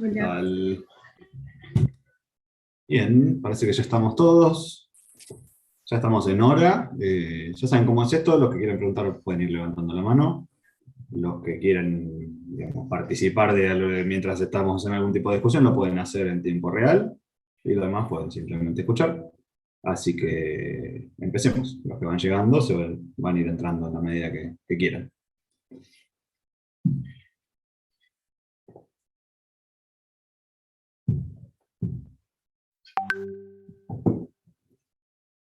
Hola. Tal. Bien, parece que ya estamos todos. Ya estamos en hora. Ya saben cómo es esto. Los que quieran preguntar pueden ir levantando la mano. Los que quieran, digamos, participar mientras estamos en algún tipo de discusión lo pueden hacer en tiempo real. Y lo demás pueden simplemente escuchar. Así que empecemos. Los que van llegando van a ir entrando en la medida que quieran.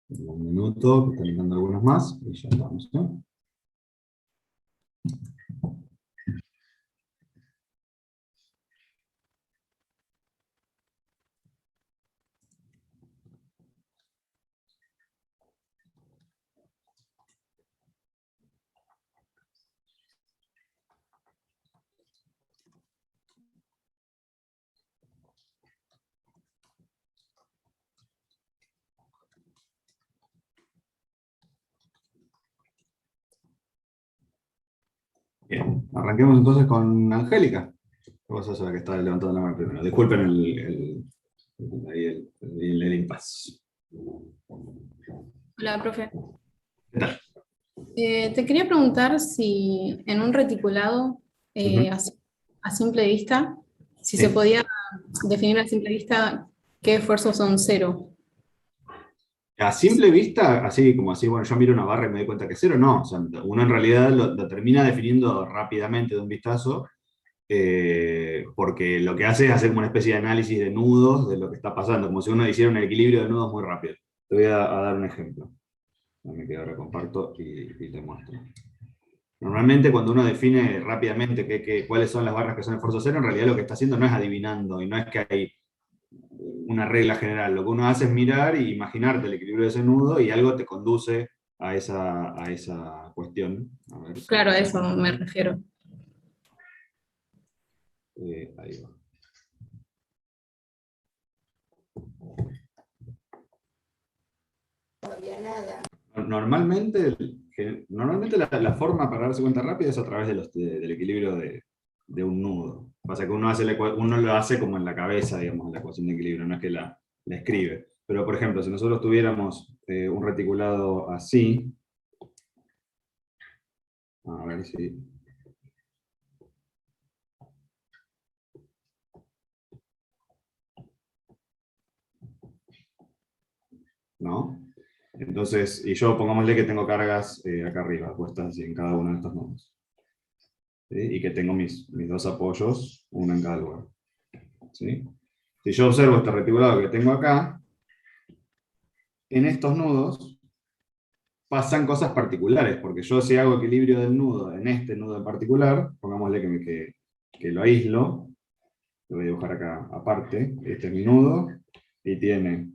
Un minuto, que están entrando algunos más. Y ya estamos, ¿no? Bien, arranquemos entonces con Angélica. Vos sos la que está levantando la mano primero. Disculpen el impasse. Hola, profe. ¿Qué tal? Te quería preguntar si en un reticulado, Ujú. a simple vista, si se Sí. podía definir a simple vista qué esfuerzos son cero. A simple vista, así como así, bueno, yo miro una barra y me doy cuenta que es cero, no. O sea, uno en realidad lo termina definiendo rápidamente de un vistazo, porque lo que hace es hacer como una especie de análisis de nudos de lo que está pasando, como si uno hiciera un equilibrio de nudos muy rápido. Te voy a dar un ejemplo. Me quedo ahora comparto y te muestro. Normalmente cuando uno define rápidamente cuáles son las barras que son esfuerzo cero, en realidad lo que está haciendo no es adivinando y no es que hay una regla general. Lo que uno hace es mirar y imaginarte el equilibrio de ese nudo y algo te conduce a esa cuestión. A ver si... Claro, a eso me refiero. ahí va. Normalmente, normalmente la forma para darse cuenta rápido es a través del equilibrio de un nudo. Pasa que uno lo hace como en la cabeza, digamos, la ecuación de equilibrio, no es que la escribe. Pero, por ejemplo, si nosotros tuviéramos un reticulado así, a ver si... ¿No? Entonces, y yo pongámosle que tengo cargas acá arriba, puestas así en cada uno de estos nodos. ¿Sí? Y que tengo mis dos apoyos, uno en cada lugar. ¿Sí? Si yo observo este reticulado que tengo acá, en estos nudos pasan cosas particulares, porque yo si hago equilibrio del nudo en este nudo en particular, pongámosle que lo aíslo, lo voy a dibujar acá aparte, este es mi nudo, y tiene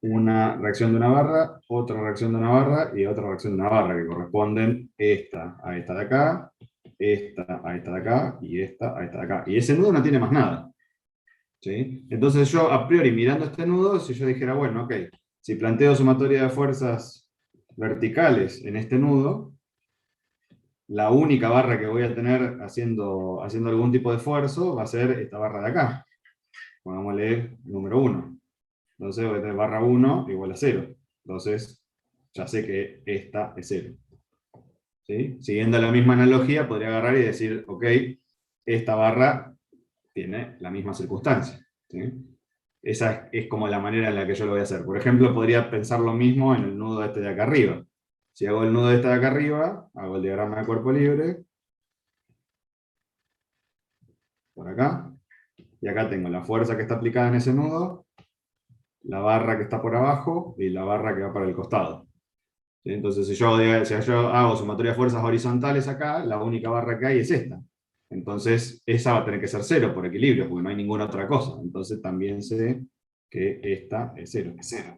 una reacción de una barra, otra reacción de una barra y otra reacción de una barra, que corresponden esta a esta de acá, esta a esta de acá y esta a esta de acá. Y ese nudo no tiene más nada. ¿Sí? Entonces yo a priori mirando este nudo, si yo dijera, bueno, ok, si planteo sumatoria de fuerzas verticales en este nudo, la única barra que voy a tener haciendo algún tipo de esfuerzo va a ser esta barra de acá. Pongámosle número 1. Entonces voy a tener barra 1 igual a 0. Entonces ya sé que esta es 0. ¿Sí? Siguiendo la misma analogía, podría agarrar y decir, ok, esta barra tiene la misma circunstancia. ¿Sí? Esa es como la manera en la que yo lo voy a hacer. Por ejemplo, podría pensar lo mismo en el nudo este de acá arriba. Si hago el nudo este de acá arriba, hago el diagrama de cuerpo libre, por acá, y acá tengo la fuerza que está aplicada en ese nudo, la barra que está por abajo y la barra que va para el costado. ¿Sí? Entonces, si yo hago sumatoria de fuerzas horizontales acá, la única barra que hay es esta. Entonces, esa va a tener que ser 0 por equilibrio, porque no hay ninguna otra cosa. Entonces, también sé que esta es 0. Es 0.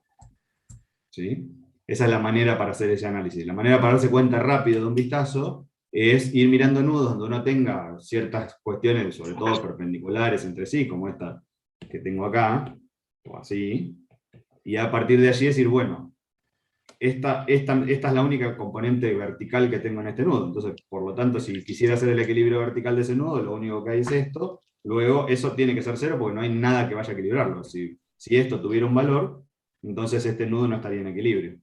¿Sí? Esa es la manera para hacer ese análisis. La manera para darse cuenta rápido de un vistazo es ir mirando nudos donde uno tenga ciertas cuestiones, sobre todo perpendiculares entre sí, como esta que tengo acá, o así, y a partir de allí decir, bueno, esta es la única componente vertical que tengo en este nudo. Entonces, por lo tanto, si quisiera hacer el equilibrio vertical de ese nudo, lo único que hay es esto, Luego, eso tiene que ser cero porque no hay nada que vaya a equilibrarlo. Si esto tuviera un valor, entonces este nudo no estaría en equilibrio.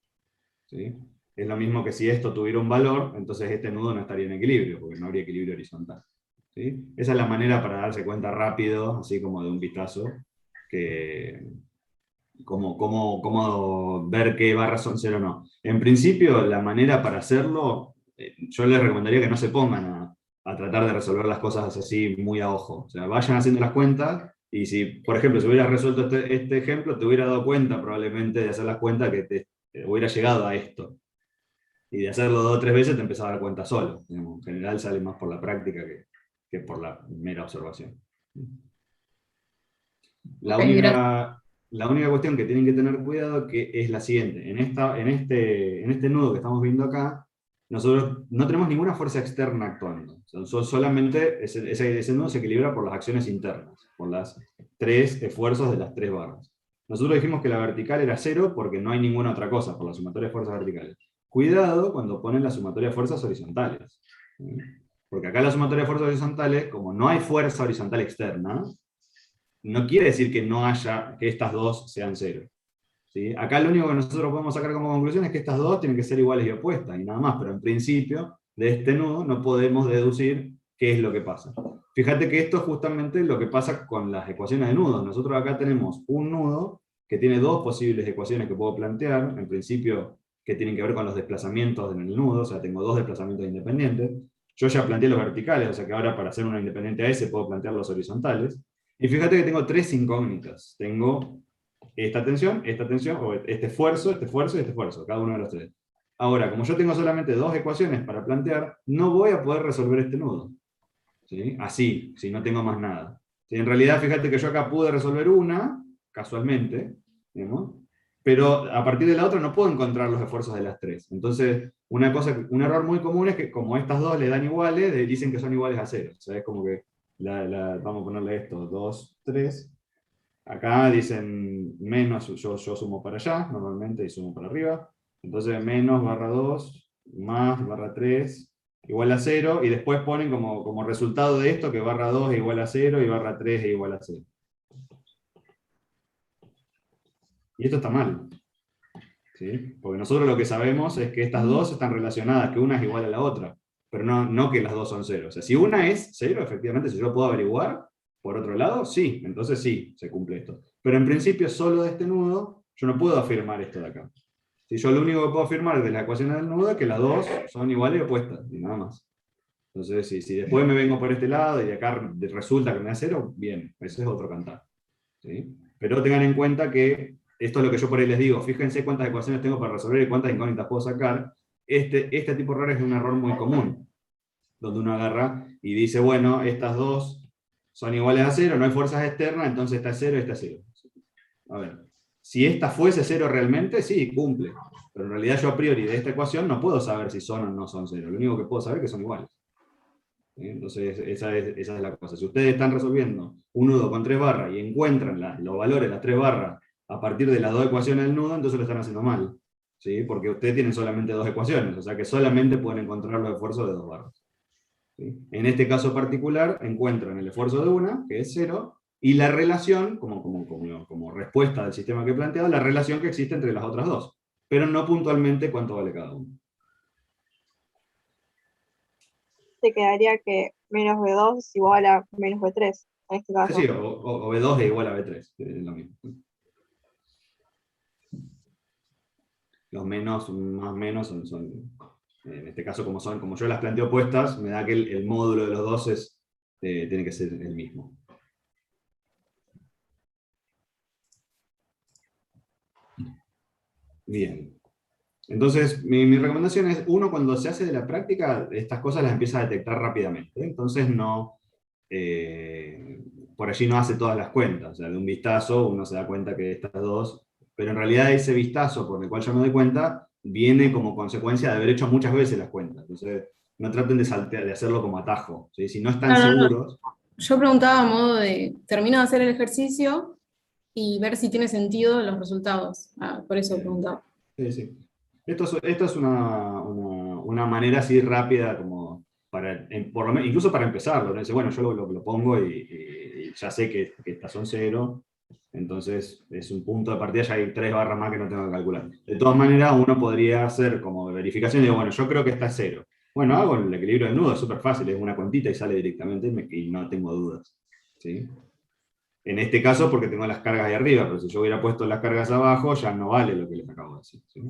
¿Sí? Es lo mismo que si esto tuviera un valor, entonces este nudo no estaría en equilibrio, porque no habría equilibrio horizontal. ¿Sí? Esa es la manera para darse cuenta rápido, así como de un vistazo, que cómo ver qué barras son cero o no. En principio, la manera para hacerlo, yo les recomendaría que no se pongan a tratar de resolver las cosas así muy a ojo. O sea, vayan haciendo las cuentas y si, por ejemplo, si hubieras resuelto este ejemplo, te hubiera dado cuenta probablemente de hacer las cuentas que te hubiera llegado a esto. Y de hacerlo 2 o 3 veces te empezás a dar cuenta solo. En general sale más por la práctica que por la mera observación. La Ok, gracias. única cuestión que tienen que tener cuidado que es la siguiente. En este nudo que estamos viendo acá, nosotros no tenemos ninguna fuerza externa actuando. Solamente ese nudo se equilibra por las acciones internas, por los 3 esfuerzos de las 3 barras. Nosotros dijimos que la vertical era 0 porque no hay ninguna otra cosa, por la sumatoria de fuerzas verticales. Cuidado cuando ponen la sumatoria de fuerzas horizontales. Porque acá la sumatoria de fuerzas horizontales, como no hay fuerza horizontal externa, no quiere decir que no haya, que estas dos sean cero. ¿Sí? Acá lo único que nosotros podemos sacar como conclusión es que estas dos tienen que ser iguales y opuestas, y nada más, pero en principio, de este nudo no podemos deducir qué es lo que pasa. Fíjate que esto es justamente lo que pasa con las ecuaciones de nudos. Nosotros acá tenemos un nudo que tiene 2 posibles ecuaciones que puedo plantear, en principio que tienen que ver con los desplazamientos en el nudo, o sea, tengo 2 desplazamientos independientes. Yo ya planteé los verticales, o sea que ahora para hacer una independiente a S puedo plantear los horizontales. Y fíjate que tengo 3 incógnitas. Tengo esta tensión, o este esfuerzo y este esfuerzo, cada uno de los 3. Ahora, como yo tengo solamente 2 ecuaciones para plantear, no voy a poder resolver este nudo. ¿Sí? Así, si no tengo más nada. ¿Sí? En realidad, fíjate que yo acá pude resolver una, casualmente, digamos, pero a partir de la otra no puedo encontrar los esfuerzos de las 3. Entonces, un error muy común es que como estas dos le dan iguales, dicen que son iguales a 0. O sea, es como que, vamos a ponerle esto, 2, 3. Acá dicen menos, yo sumo para allá, normalmente, y sumo para arriba. Entonces, menos barra 2, más barra 3, igual a 0, y después ponen como resultado de esto que barra 2 es igual a 0 y barra 3 es igual a 0. Y esto está mal. ¿Sí? Porque nosotros lo que sabemos es que estas dos están relacionadas, que una es igual a la otra, pero no que las dos son 0. O sea, si una es 0, efectivamente, si yo puedo averiguar, por otro lado, sí, entonces sí, se cumple esto. Pero en principio, solo de este nudo, yo no puedo afirmar esto de acá. Si yo lo único que puedo afirmar de la ecuación del nudo es que las dos son iguales y opuestas, y nada más. Entonces, si después me vengo por este lado y de acá resulta que me da 0, bien, ese es otro cantar. ¿Sí? Pero tengan en cuenta que esto es lo que yo por ahí les digo, fíjense cuántas ecuaciones tengo para resolver y cuántas incógnitas puedo sacar. Este tipo de errores es un error muy común, donde uno agarra y dice, bueno, estas dos son iguales a 0, no hay fuerzas externas, entonces esta es 0 y esta es 0. A ver, si esta fuese 0 realmente, sí, cumple. Pero en realidad yo a priori de esta ecuación no puedo saber si son o no son 0. Lo único que puedo saber es que son iguales. Entonces, esa es la cosa. Si ustedes están resolviendo un nudo con 3 barras y encuentran los valores de las 3 barras a partir de las 2 ecuaciones del nudo, entonces lo están haciendo mal. ¿Sí? Porque ustedes tienen solamente 2 ecuaciones, o sea que solamente pueden encontrar los esfuerzos de 2 barras. ¿Sí? En este caso particular, encuentran el esfuerzo de una, que es 0, y la relación, como respuesta del sistema que he planteado, la relación que existe entre las otras dos, pero no puntualmente cuánto vale cada uno. Te quedaría que menos B2 es igual a menos B3, en este Sí, caso. sí, o B2 es igual a B3, que es lo mismo. Los menos, más o menos, en este caso, como yo las planteo opuestas, me da que el módulo de los dos tiene que ser el mismo. Bien. Entonces, mi recomendación es, uno, cuando se hace de la práctica, estas cosas las empieza a detectar rápidamente. Entonces, por allí no hace todas las cuentas. O sea, de un vistazo uno se da cuenta que estas dos, pero en realidad ese vistazo por el cual yo me doy cuenta, viene como consecuencia de haber hecho muchas veces las cuentas. Entonces, no traten de hacerlo como atajo. ¿Sí? Si no están No, no, no. seguros, Yo preguntaba a modo de, termino de hacer el ejercicio y ver si tiene sentido los resultados. Ah, por eso preguntaba. sí, sí. Esto es una manera así rápida como por lo menos, incluso para empezarlo, ¿no? Dice, bueno, yo lo pongo y ya sé que estas son 0, entonces es un punto de partida, ya hay 3 barras más que no tengo que calcular. De todas maneras, uno podría hacer como verificación y digo, bueno, yo creo que está 0. Bueno, hago el equilibrio del nudo, es súper fácil, es una cuantita y sale directamente y no tengo dudas. ¿Sí? En este caso, porque tengo las cargas ahí arriba, pero si yo hubiera puesto las cargas abajo, ya no vale lo que les acabo de decir. ¿Sí?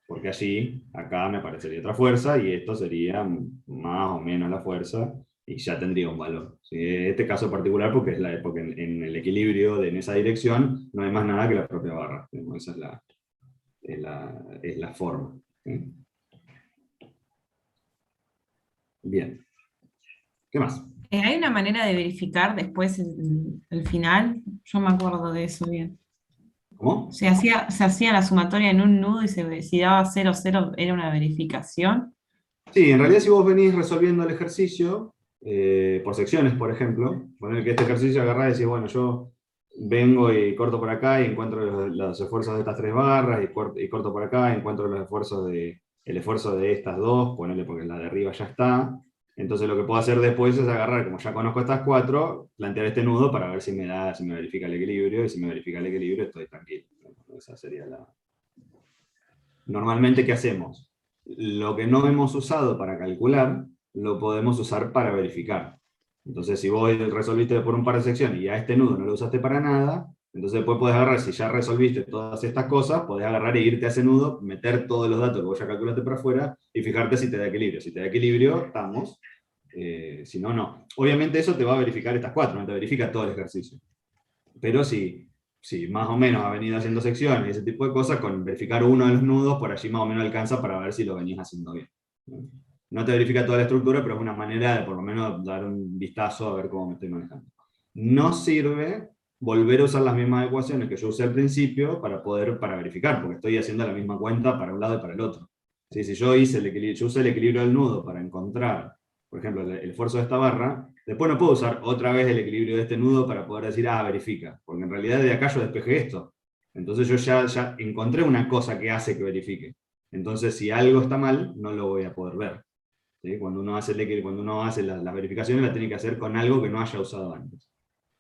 Porque allí, acá me aparecería otra fuerza y esto sería más o menos la fuerza y ya tendría un valor. ¿Sí? En este caso particular, porque porque en el equilibrio en esa dirección no hay más nada que la propia barra. ¿Sí? Esa es la forma. ¿Sí? Bien. ¿Qué más? ¿Hay una manera de verificar después el final? Yo me acuerdo de eso bien. ¿Cómo? Se hacía la sumatoria en un nudo y si daba 0, 0 era una verificación. Sí, en realidad si vos venís resolviendo el ejercicio, por secciones, por ejemplo, poner que este ejercicio agarrás y decís, bueno, yo vengo y corto por acá y encuentro los esfuerzos de estas 3 barras y corto por acá y encuentro el esfuerzo de estas 2, ponerle porque la de arriba ya está. Entonces lo que puedo hacer después es agarrar, como ya conozco estas 4, plantear este nudo para ver si me verifica el equilibrio, y si me verifica el equilibrio estoy tranquilo. Esa sería la... Normalmente, ¿qué hacemos? Lo que no hemos usado para calcular, lo podemos usar para verificar. Entonces, si vos resolviste por un par de secciones y a este nudo no lo usaste para nada, entonces después podés agarrar, si ya resolviste todas estas cosas, podés agarrar e irte a ese nudo, meter todos los datos que vos ya calculaste para afuera y fijarte si te da equilibrio. Si te da equilibrio, estamos. Si no, no. Obviamente eso te va a verificar estas 4, no te verifica todo el ejercicio. Pero si más o menos ha venido haciendo secciones y ese tipo de cosas, con verificar uno de los nudos, por allí más o menos alcanza para ver si lo venís haciendo bien. No te verifica toda la estructura, pero es una manera de por lo menos dar un vistazo a ver cómo me estoy manejando. No sirve volver a usar las mismas ecuaciones que yo usé al principio para verificar, porque estoy haciendo la misma cuenta para un lado y para el otro. ¿Sí? Si yo usé el equilibrio del nudo para encontrar, por ejemplo, el esfuerzo de esta barra, después no puedo usar otra vez el equilibrio de este nudo para poder decir, verifica, porque en realidad de acá yo despejé esto. Entonces yo ya encontré una cosa que hace que verifique. Entonces si algo está mal, no lo voy a poder ver. ¿Sí? Cuando uno hace las verificaciones, las tiene que hacer con algo que no haya usado antes.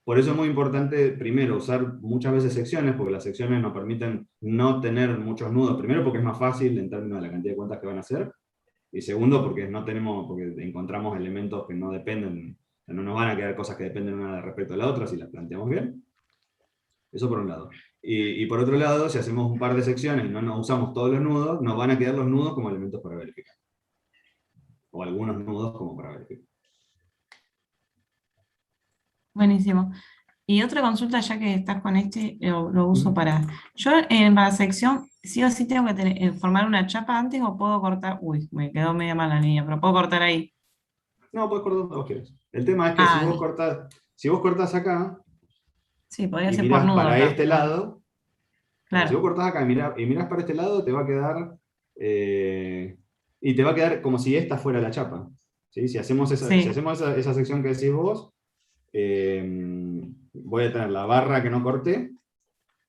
Por eso es muy importante, primero, usar muchas veces secciones, porque las secciones nos permiten no tener muchos nudos. Primero, porque es más fácil en términos de la cantidad de cuentas que van a hacer. Y segundo, porque porque encontramos elementos que no dependen, no nos van a quedar cosas que dependen una respecto a la otra si las planteamos bien. Eso por un lado. Y por otro lado, si hacemos un par de secciones y no nos usamos todos los nudos, nos van a quedar los nudos como elementos para verificar. O algunos nudos como para verificar. Buenísimo. Y otra consulta, ya que estás con lo uso para... Yo en la sección, sí o sí tengo que formar una chapa antes o puedo cortar... Uy, me quedó media mala la línea, pero puedo cortar ahí. No, puedes cortar donde vos quieras. El tema es que si vos cortás acá sí, podría y ser por mirás nudo para acá. este lado, si vos Claro. cortás acá y mirás para este lado, te va a quedar... y te va a quedar como si esta fuera la chapa. ¿Sí? Si hacemos Sí. esa sección que decís vos, voy a tener la barra que no corté.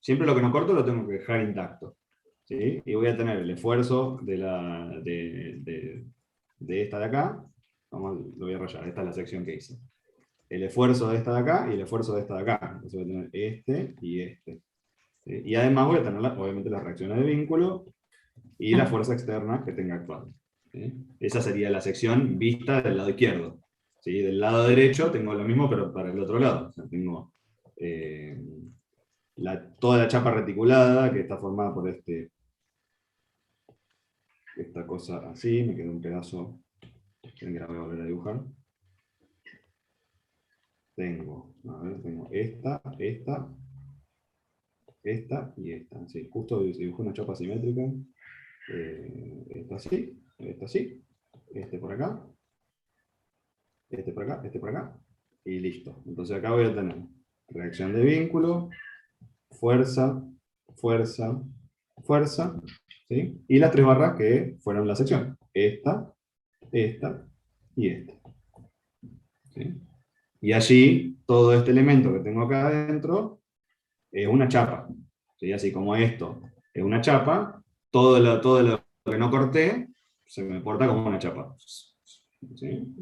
Siempre lo que no corto lo tengo que dejar intacto. ¿Sí? Y voy a tener el esfuerzo de esta de acá. Lo voy a rayar, esta es la sección que hice. El esfuerzo de esta de acá y el esfuerzo de esta de acá. Entonces voy a tener este y este. ¿Sí? Y además voy a tener, obviamente, las reacciones de vínculo y la fuerza externa que tenga actuando. ¿Sí? Esa sería la sección vista del lado izquierdo. ¿Sí? Del lado derecho tengo lo mismo, pero para el otro lado. O sea, tengo toda la chapa reticulada, que está formada por esta cosa así. Me queda un pedazo que la voy a volver a dibujar. Tengo esta y esta. Sí, justo dibujo una chapa simétrica. Esta así, este por acá, este por acá, este por acá, y listo. Entonces acá voy a tener reacción de vínculo, fuerza, fuerza, fuerza, ¿sí? Y las 3 barras que fueron la sección. Esta y esta. ¿Sí? Y allí, todo este elemento que tengo acá adentro es una chapa. ¿Sí? Así como esto es una chapa, todo lo que no corté se me porta como una chapa. ¿Sí?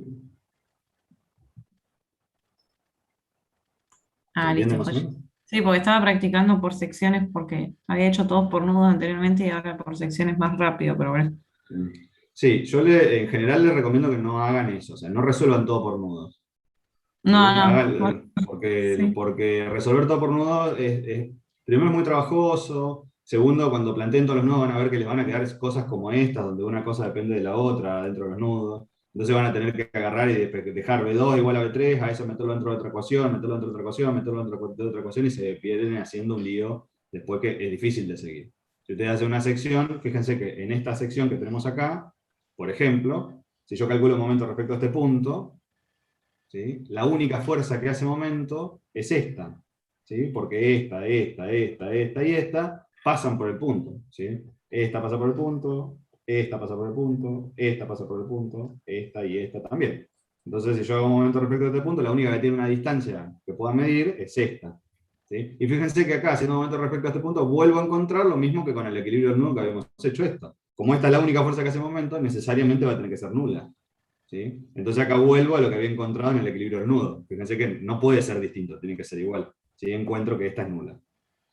¿Se Ah, entiende listo. más o menos? Sí, porque estaba practicando por secciones porque había hecho todos por nudos anteriormente y ahora por secciones más rápido, pero bueno. Sí, en general les recomiendo que no hagan eso, o sea, no resuelvan todo por nudos. No, ¿Sí? no. Bueno, sí. Porque resolver todo por nudos primero es muy trabajoso, segundo, cuando planteen todos los nudos van a ver que les van a quedar cosas como estas, donde una cosa depende de la otra dentro de los nudos. Entonces van a tener que agarrar y dejar B2 igual a B3, a eso meterlo dentro de otra ecuación, meterlo dentro de otra ecuación, meterlo dentro de otra ecuación y se pierden haciendo un lío después que es difícil de seguir. Si ustedes hacen una sección, fíjense que en esta sección que tenemos acá, por ejemplo, si yo calculo un momento respecto a este punto, ¿sí? La única fuerza que hace momento es esta, ¿sí? Porque esta y esta pasan por el punto. ¿Sí? Esta pasa por el punto, esta pasa por el punto, esta pasa por el punto, esta y esta también. Entonces, si yo hago un momento respecto a este punto, la única que tiene una distancia que pueda medir es esta. ¿Sí? Y fíjense que acá, haciendo un momento respecto a este punto, vuelvo a encontrar lo mismo que con el equilibrio del nudo que habíamos hecho esto. Como esta es la única fuerza que hace momento, necesariamente va a tener que ser nula. ¿Sí? Entonces acá vuelvo a lo que había encontrado en el equilibrio del nudo. Fíjense que no puede ser distinto, tiene que ser igual. ¿Sí? Encuentro que esta es nula.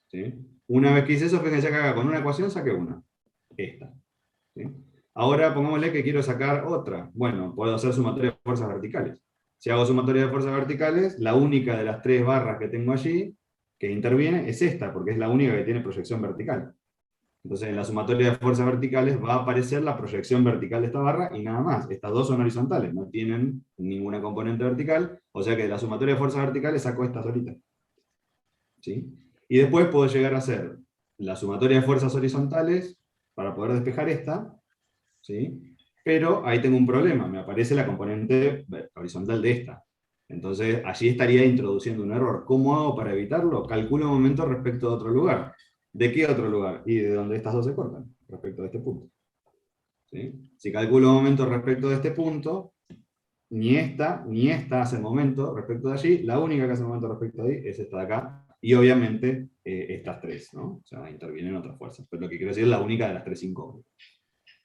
¿Sí? Una vez que hice eso, fíjense que acá con una ecuación saqué una. Esta. ¿Sí? Ahora pongámosle que quiero sacar otra. Bueno, puedo hacer sumatoria de fuerzas verticales. Si hago sumatoria de fuerzas verticales, la única de las tres barras que tengo allí que interviene es esta, porque es la única que tiene proyección vertical. Entonces en la sumatoria de fuerzas verticales va a aparecer la proyección vertical de esta barra y nada más. Estas dos son horizontales, no tienen ninguna componente vertical, o sea que de la sumatoria de fuerzas verticales saco esta solita. ¿Sí? Y después puedo llegar a hacer la sumatoria de fuerzas horizontales para poder despejar esta, ¿sí? Pero ahí tengo un problema, me aparece la componente horizontal de esta. Entonces allí estaría introduciendo un error. ¿Cómo hago para evitarlo? Calculo un momento respecto a otro lugar. ¿De qué otro lugar? Y de donde estas dos se cortan, respecto a este punto. ¿Sí? Si calculo un momento respecto de este punto, ni esta hace momento respecto de allí, la única que hace momento respecto de ahí es esta de acá, y obviamente estas tres, ¿no? O sea, intervienen otras fuerzas, pero lo que quiero decir es la única de las tres incógnitas.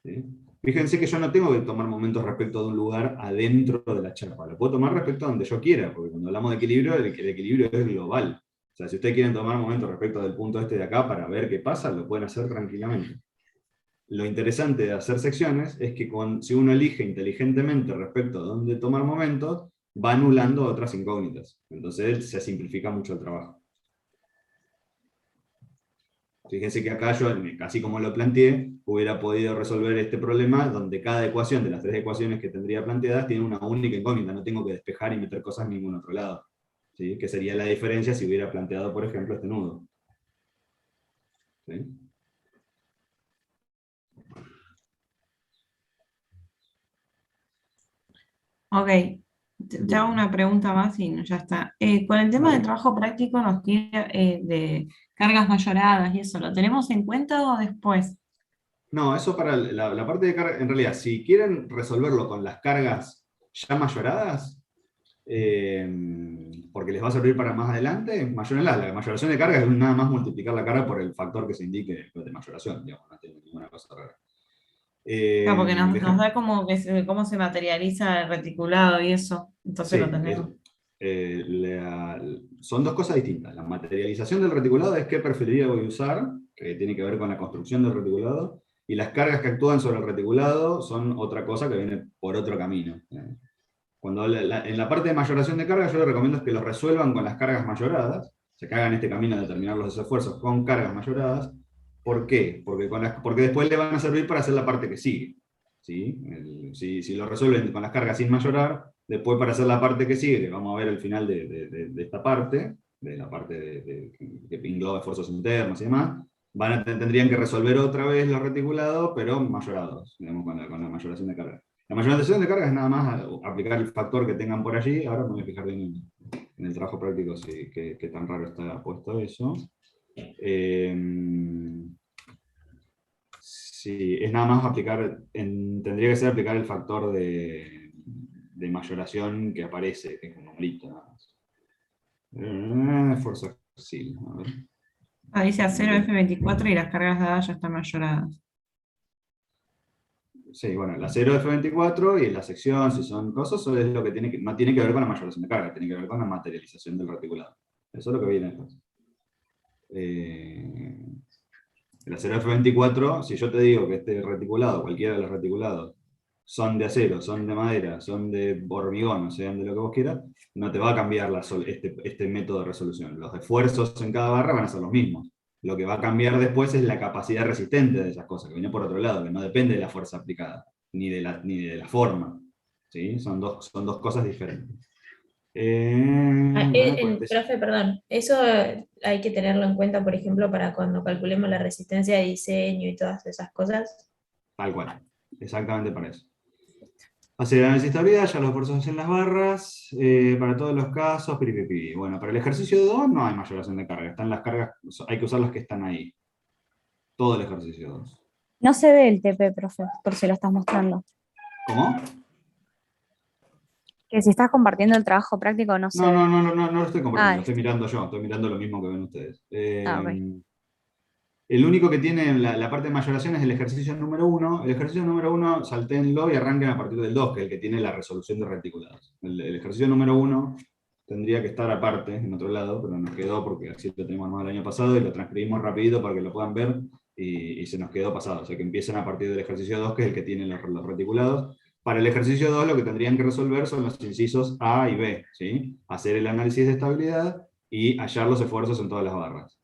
¿Sí? Fíjense que yo no tengo que tomar momentos respecto de un lugar adentro de la chapa, lo puedo tomar respecto a donde yo quiera, porque cuando hablamos de equilibrio, el equilibrio es global. O sea, si ustedes quieren tomar momentos respecto del punto este de acá para ver qué pasa, lo pueden hacer tranquilamente. Lo interesante de hacer secciones es que si uno elige inteligentemente respecto a dónde tomar momentos, va anulando otras incógnitas. Entonces se simplifica mucho el trabajo. Fíjense que acá yo, así como lo planteé, hubiera podido resolver este problema donde cada ecuación de las tres ecuaciones que tendría planteadas tiene una única incógnita, no tengo que despejar y meter cosas en ningún otro lado. ¿Sí? Que sería la diferencia si hubiera planteado, por ejemplo, este nudo. ¿Sí? Ok, te hago una pregunta más y ya está. Con el tema del Vale. trabajo práctico nos tiene de cargas mayoradas y eso, ¿lo tenemos en cuenta o después? No, eso para la parte de carga, en realidad, si quieren resolverlo con las cargas ya mayoradas, porque les va a servir para más adelante, mayorenla. La mayoración de carga es nada más multiplicar la carga por el factor que se indique de mayoración, digamos, no tiene ninguna cosa rara. Claro, porque nos da como que cómo se materializa el reticulado y eso, entonces lo Sí, tenemos. son dos cosas distintas. La materialización del reticulado es qué perfilería voy a usar, que tiene que ver con la construcción del reticulado, y las cargas que actúan sobre el reticulado son otra cosa que viene por otro camino. Cuando en la parte de mayoración de cargas, yo les recomiendo es que lo resuelvan con las cargas mayoradas, o sea, que hagan este camino de determinar los esfuerzos con cargas mayoradas. ¿Por qué? Porque después le van a servir para hacer la parte que sigue. ¿Sí? Si lo resuelven con las cargas sin mayorar, después para hacer la parte que sigue, que vamos a ver al final de esta parte, de la parte que engloba esfuerzos internos y demás, tendrían que resolver otra vez los reticulados, pero mayorados, digamos, con la mayoración de cargas. La mayoración de cargas es nada más aplicar el factor que tengan por allí. Ahora me voy a fijar bien en el trabajo práctico, qué tan raro está puesto eso. Sí, es nada más aplicar, tendría que ser aplicar el factor de mayoración que aparece, que es un numerito nada más. Esfuerzo sí, a ver. Ah, dice acero F24 y las cargas dadas ya están mayoradas. Sí, bueno, la 0F24 y la sección, si son cosas, eso es lo que no tiene que ver con la mayoración de carga, tiene que ver con la materialización del reticulado. Eso es lo que viene después. La 0F24, si yo te digo que este reticulado, cualquiera de los reticulados, son de acero, son de madera, son de hormigón, o sean de lo que vos quieras, no te va a cambiar este método de resolución. Los esfuerzos en cada barra van a ser los mismos. Lo que va a cambiar después es la capacidad resistente de esas cosas, que viene por otro lado, que no depende de la fuerza aplicada, ni de la forma. ¿Sí? Son dos cosas diferentes. Profe, perdón, eso hay que tenerlo en cuenta, por ejemplo, para cuando calculemos la resistencia de diseño y todas esas cosas. Tal cual, exactamente para eso. Hacer el análisis de estabilidad, ya los esfuerzos en las barras, para todos los casos, piripipi. Bueno, para el ejercicio 2 no hay mayoración de carga, están las cargas, hay que usar las que están ahí. Todo el ejercicio 2. No se ve el TP, profe, por si lo estás mostrando. ¿Cómo? Que si estás compartiendo el trabajo práctico no se ve. No lo estoy compartiendo, Ah, lo estoy mirando yo, estoy mirando lo mismo que ven ustedes. Ok. El único que tiene la parte de mayoración es el ejercicio número 1. El ejercicio número 1, saltéenlo y arranquen a partir del 2, que es el que tiene la resolución de reticulados. El ejercicio número 1 tendría que estar aparte, en otro lado, pero nos quedó porque así lo teníamos armado el año pasado y lo transcribimos rapidito para que lo puedan ver y se nos quedó pasado. O sea que empiecen a partir del ejercicio 2, que es el que tiene los reticulados. Para el ejercicio 2 lo que tendrían que resolver son los incisos A y B, ¿sí? Hacer el análisis de estabilidad y hallar los esfuerzos en todas las barras.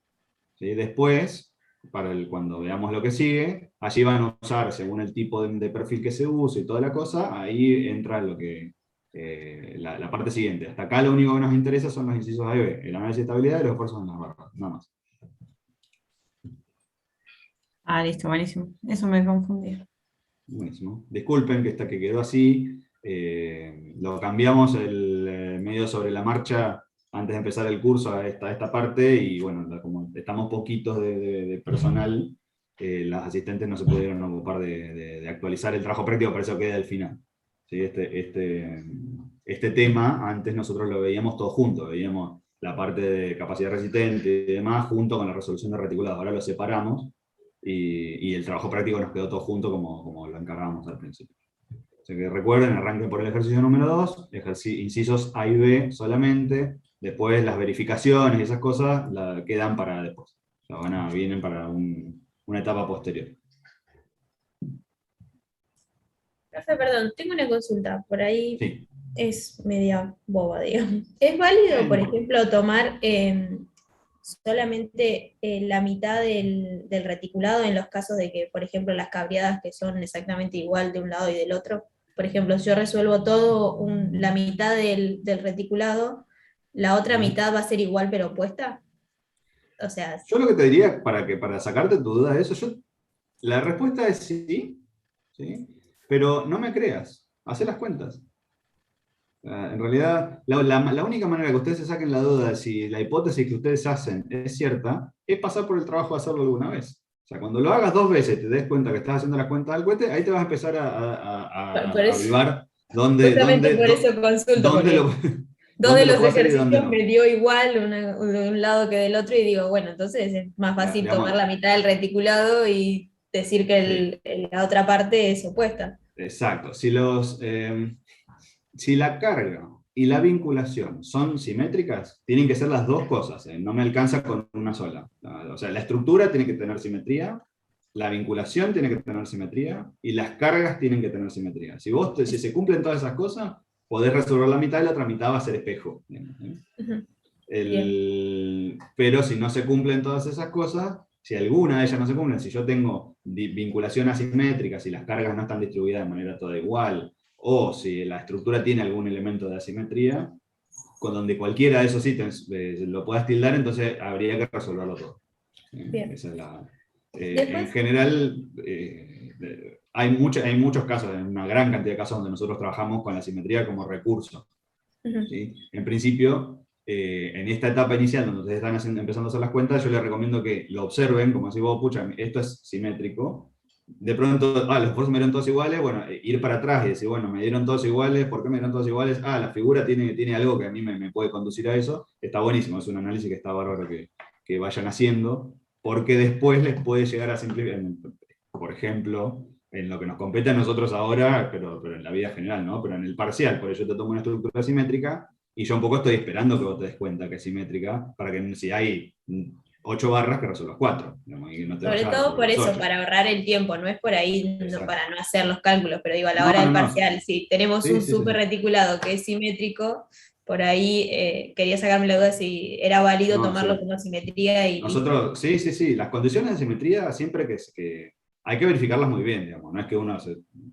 ¿Sí? Después, cuando veamos lo que sigue, allí van a usar, según el tipo de perfil que se use y toda la cosa, ahí entra lo que, la parte siguiente. Hasta acá lo único que nos interesa son los incisos A y B, el análisis de estabilidad y los esfuerzos en las barras, nada más. Ah, listo, buenísimo. Eso me confundí. Buenísimo. Disculpen que quedó así, lo cambiamos medio sobre la marcha antes de empezar el curso a esta parte, y bueno, como estamos poquitos de personal, las asistentes no se pudieron ocupar de actualizar el trabajo práctico, por eso queda al final. ¿Sí? Este tema, antes nosotros lo veíamos todo junto, veíamos la parte de capacidad resistente y demás, junto con la resolución de reticulados. Ahora lo separamos, y el trabajo práctico nos quedó todo junto como lo encargamos al principio. O sea que recuerden, arranquen por el ejercicio número 2, incisos A y B solamente, después las verificaciones y esas cosas quedan para después. O sea, vienen para una etapa posterior. Profe, perdón, tengo una consulta, por ahí Sí. es media boba, digamos. ¿Es válido, por ejemplo, tomar solamente la mitad del reticulado en los casos de que, por ejemplo, las cabreadas que son exactamente igual de un lado y del otro? Por ejemplo, si yo resuelvo todo la mitad del reticulado, ¿la otra mitad va a ser igual pero opuesta? O sea, Yo lo que te diría, para sacarte tu duda de eso, la respuesta es sí, ¿sí? Pero no me creas, hacé las cuentas. En realidad, la única manera que ustedes se saquen la duda de si la hipótesis que ustedes hacen es cierta, es pasar por el trabajo de hacerlo alguna vez. O sea, cuando lo hagas 2 veces, te des cuenta que estás haciendo la cuenta del cohete, ahí te vas a empezar a por eso, avivar justamente por eso consulto, porque dos de dónde lo los puedo hacer y dónde ejercicios no. me dio igual de un lado que del otro, y digo, bueno, entonces es más fácil Digamos, tomar la mitad del reticulado y decir que la otra parte es opuesta. exacto. Si la carga y la vinculación son simétricas, tienen que ser las dos cosas, no me alcanza con una sola. O sea, la estructura tiene que tener simetría, la vinculación tiene que tener simetría, y las cargas tienen que tener simetría. Si se cumplen todas esas cosas, podés resolver la mitad y la otra mitad va a ser espejo. Ujú. Pero si no se cumplen todas esas cosas, si alguna de ellas no se cumple, si yo tengo vinculación asimétrica, si las cargas no están distribuidas de manera toda igual, o si la estructura tiene algún elemento de asimetría, con donde cualquiera de esos ítems lo puedas tildar, entonces habría que resolverlo todo. Bien. Esa es Después, en general, hay muchos casos, en una gran cantidad de casos donde nosotros trabajamos con la simetría como recurso. ujú, ¿Sí? En principio, en esta etapa inicial, donde ustedes están empezando a hacer las cuentas, yo les recomiendo que lo observen, como si vos, pucha, esto es simétrico. De pronto, los esfuerzos me dieron todos iguales, bueno, ir para atrás y decir, bueno, me dieron todos iguales, ¿por qué me dieron todos iguales? La figura tiene algo que a mí me puede conducir a eso. Está buenísimo, es un análisis que está bárbaro que vayan haciendo, porque después les puede llegar a simplificar. Por ejemplo, en lo que nos compete a nosotros ahora, pero en la vida general, ¿no? Pero en el parcial, por eso te tomo una estructura simétrica, y yo un poco estoy esperando que vos te des cuenta que es simétrica, para que si hay 8 barras, que resuelvas 4. Digamos, y no te Sobre vayas a todo por resolver las eso, 8. para ahorrar el tiempo, no es por ahí Exacto. para no hacer los cálculos, pero digo, a la No, hora del no, no. parcial, si tenemos Sí, un sí, sí, super sí. reticulado que es simétrico, por ahí quería sacarme la duda si era válido No, tomarlo sí. como simetría y listo. Nosotros, sí, las condiciones de simetría siempre que hay que verificarlas muy bien, digamos, no es que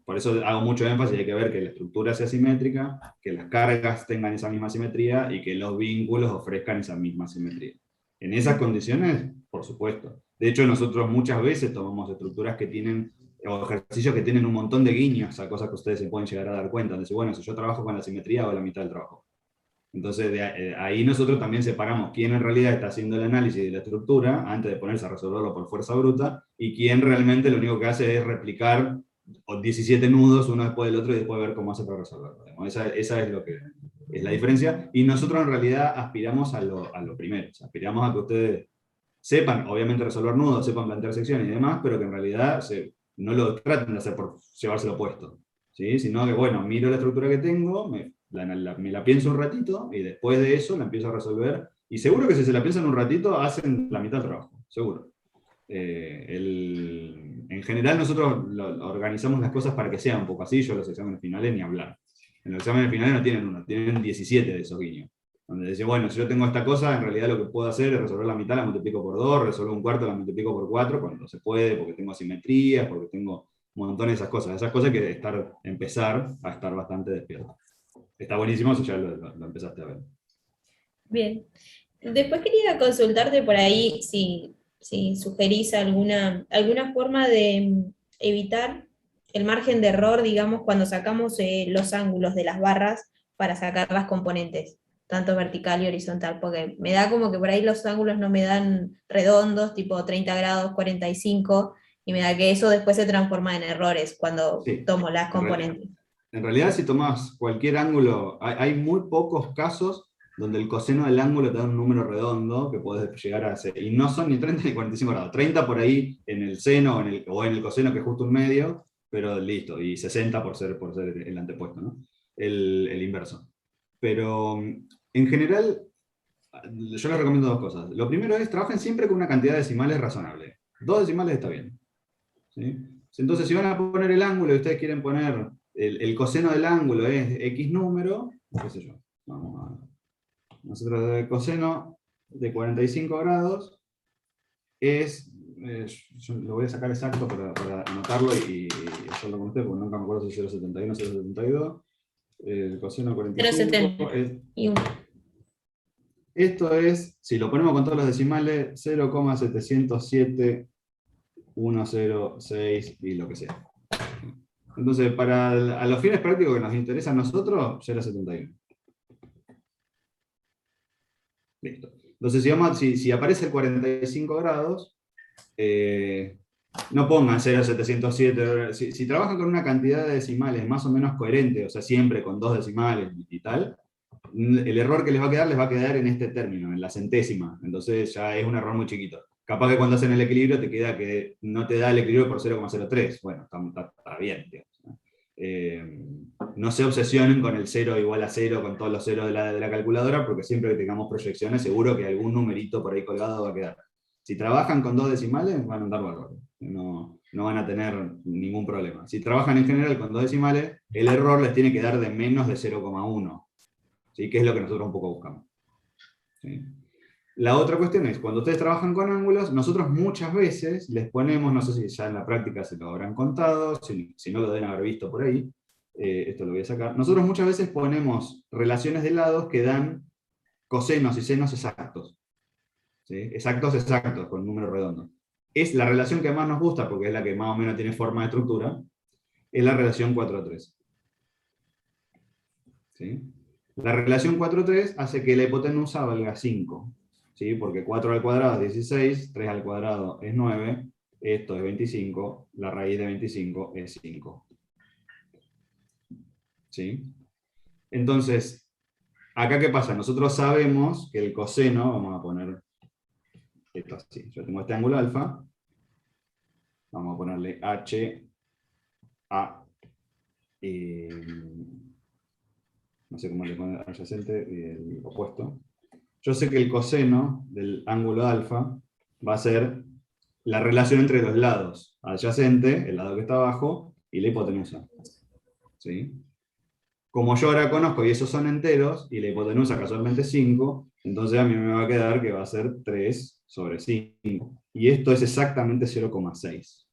por eso hago mucho énfasis, hay que ver que la estructura sea simétrica, que las cargas tengan esa misma simetría y que los vínculos ofrezcan esa misma simetría. En esas condiciones, por supuesto. De hecho, nosotros muchas veces tomamos estructuras que tienen, o ejercicios que tienen un montón de guiños a cosas que ustedes se pueden llegar a dar cuenta. Entonces, bueno, si yo trabajo con la simetría, hago la mitad del trabajo. Entonces, ahí nosotros también separamos quién en realidad está haciendo el análisis de la estructura antes de ponerse a resolverlo por fuerza bruta y quién realmente lo único que hace es replicar 17 nudos uno después del otro y después ver cómo hace para resolverlo. Esa es lo que es la diferencia. Y nosotros en realidad aspiramos a lo primero. O sea, aspiramos a que ustedes sepan, obviamente, resolver nudos, sepan plantear secciones y demás, pero que en realidad no lo traten de hacer por llevárselo puesto. ¿Sí? Sino que, bueno, miro la estructura que tengo, me la pienso un ratito y después de eso la empiezo a resolver. Y seguro que si se la piensan un ratito, hacen la mitad del trabajo, seguro. En general nosotros organizamos las cosas para que sean un poco así. Yo los exámenes finales ni hablar. En los exámenes finales no tienen uno, tienen 17 de esos guiños. Donde dice, bueno, si yo tengo esta cosa, en realidad lo que puedo hacer es resolver la mitad, la multiplico por 2, resolver un cuarto, la multiplico por 4, cuando se puede, porque tengo asimetrías, porque tengo un montón de esas cosas. Esas cosas hay que empezar a estar bastante despierto. Está buenísimo si ya lo empezaste a ver. Bien. Después quería consultarte por ahí si sugerís alguna forma de evitar el margen de error, digamos, cuando sacamos los ángulos de las barras para sacar las componentes, tanto vertical y horizontal, porque me da como que por ahí los ángulos no me dan redondos, tipo 30 grados, 45, y me da que eso después se transforma en errores cuando Sí, tomo las componentes. En realidad, si tomas cualquier ángulo, hay muy pocos casos donde el coseno del ángulo te da un número redondo que podés llegar a hacer. Y no son ni 30 ni 45 grados. 30 por ahí en el seno o en el coseno, que es justo un medio, pero listo. Y 60 por ser el antepuesto, ¿no? El inverso. Pero en general, yo les recomiendo dos cosas. Lo primero es, trabajen siempre con una cantidad de decimales razonable. 2 decimales está bien. ¿Sí? Entonces, si van a poner el ángulo y ustedes quieren poner el coseno del ángulo es X número, qué sé yo, nosotros el coseno de 45 grados es, yo lo voy a sacar exacto para anotarlo y hacerlo con ustedes, porque nunca me acuerdo si es 0,71 o 0,72. El coseno de 45 es... Y Esto es, si lo ponemos con todos los decimales, 0,707, 106 y lo que sea. Entonces, a los fines prácticos que nos interesa a nosotros, 0,71. Listo. Entonces, si aparece el 45 grados, no pongan 0,707. Si trabajan con una cantidad de decimales más o menos coherente, o sea, siempre con 2 decimales y tal, el error que les va a quedar en este término, en la centésima. Entonces ya es un error muy chiquito. Capaz que cuando hacen el equilibrio te queda que no te da el equilibrio por 0,03. Bueno, está bien. No se obsesionen con el 0 igual a 0, con todos los ceros de la calculadora, porque siempre que tengamos proyecciones, seguro que algún numerito por ahí colgado va a quedar. Si trabajan con 2 decimales, van a andar bárbaro. No van a tener ningún problema. Si trabajan en general con 2 decimales, el error les tiene que dar de menos de 0,1. ¿Sí? Que es lo que nosotros un poco buscamos. ¿Sí? La otra cuestión es, cuando ustedes trabajan con ángulos, nosotros muchas veces les ponemos, no sé si ya en la práctica se lo habrán contado, si no lo deben haber visto por ahí, esto lo voy a sacar. Nosotros muchas veces ponemos relaciones de lados que dan cosenos y senos exactos. ¿Sí? Exactos, con número redondo. Es la relación que más nos gusta, porque es la que más o menos tiene forma de estructura, es la relación 4:3. ¿Sí? La relación 4:3 hace que la hipotenusa valga 5. ¿Sí? Porque 4 al cuadrado es 16, 3 al cuadrado es 9, esto es 25, la raíz de 25 es 5. ¿Sí? Entonces, acá ¿qué pasa? Nosotros sabemos que el coseno, vamos a poner esto así, yo tengo este ángulo alfa, vamos a ponerle h A, no sé cómo le pone adyacente y el opuesto. Yo sé que el coseno del ángulo alfa va a ser la relación entre los lados adyacente, el lado que está abajo, y la hipotenusa. ¿Sí? Como yo ahora conozco y esos son enteros, y la hipotenusa casualmente es 5, entonces a mí me va a quedar que va a ser 3 sobre 5. Y esto es exactamente 0,6.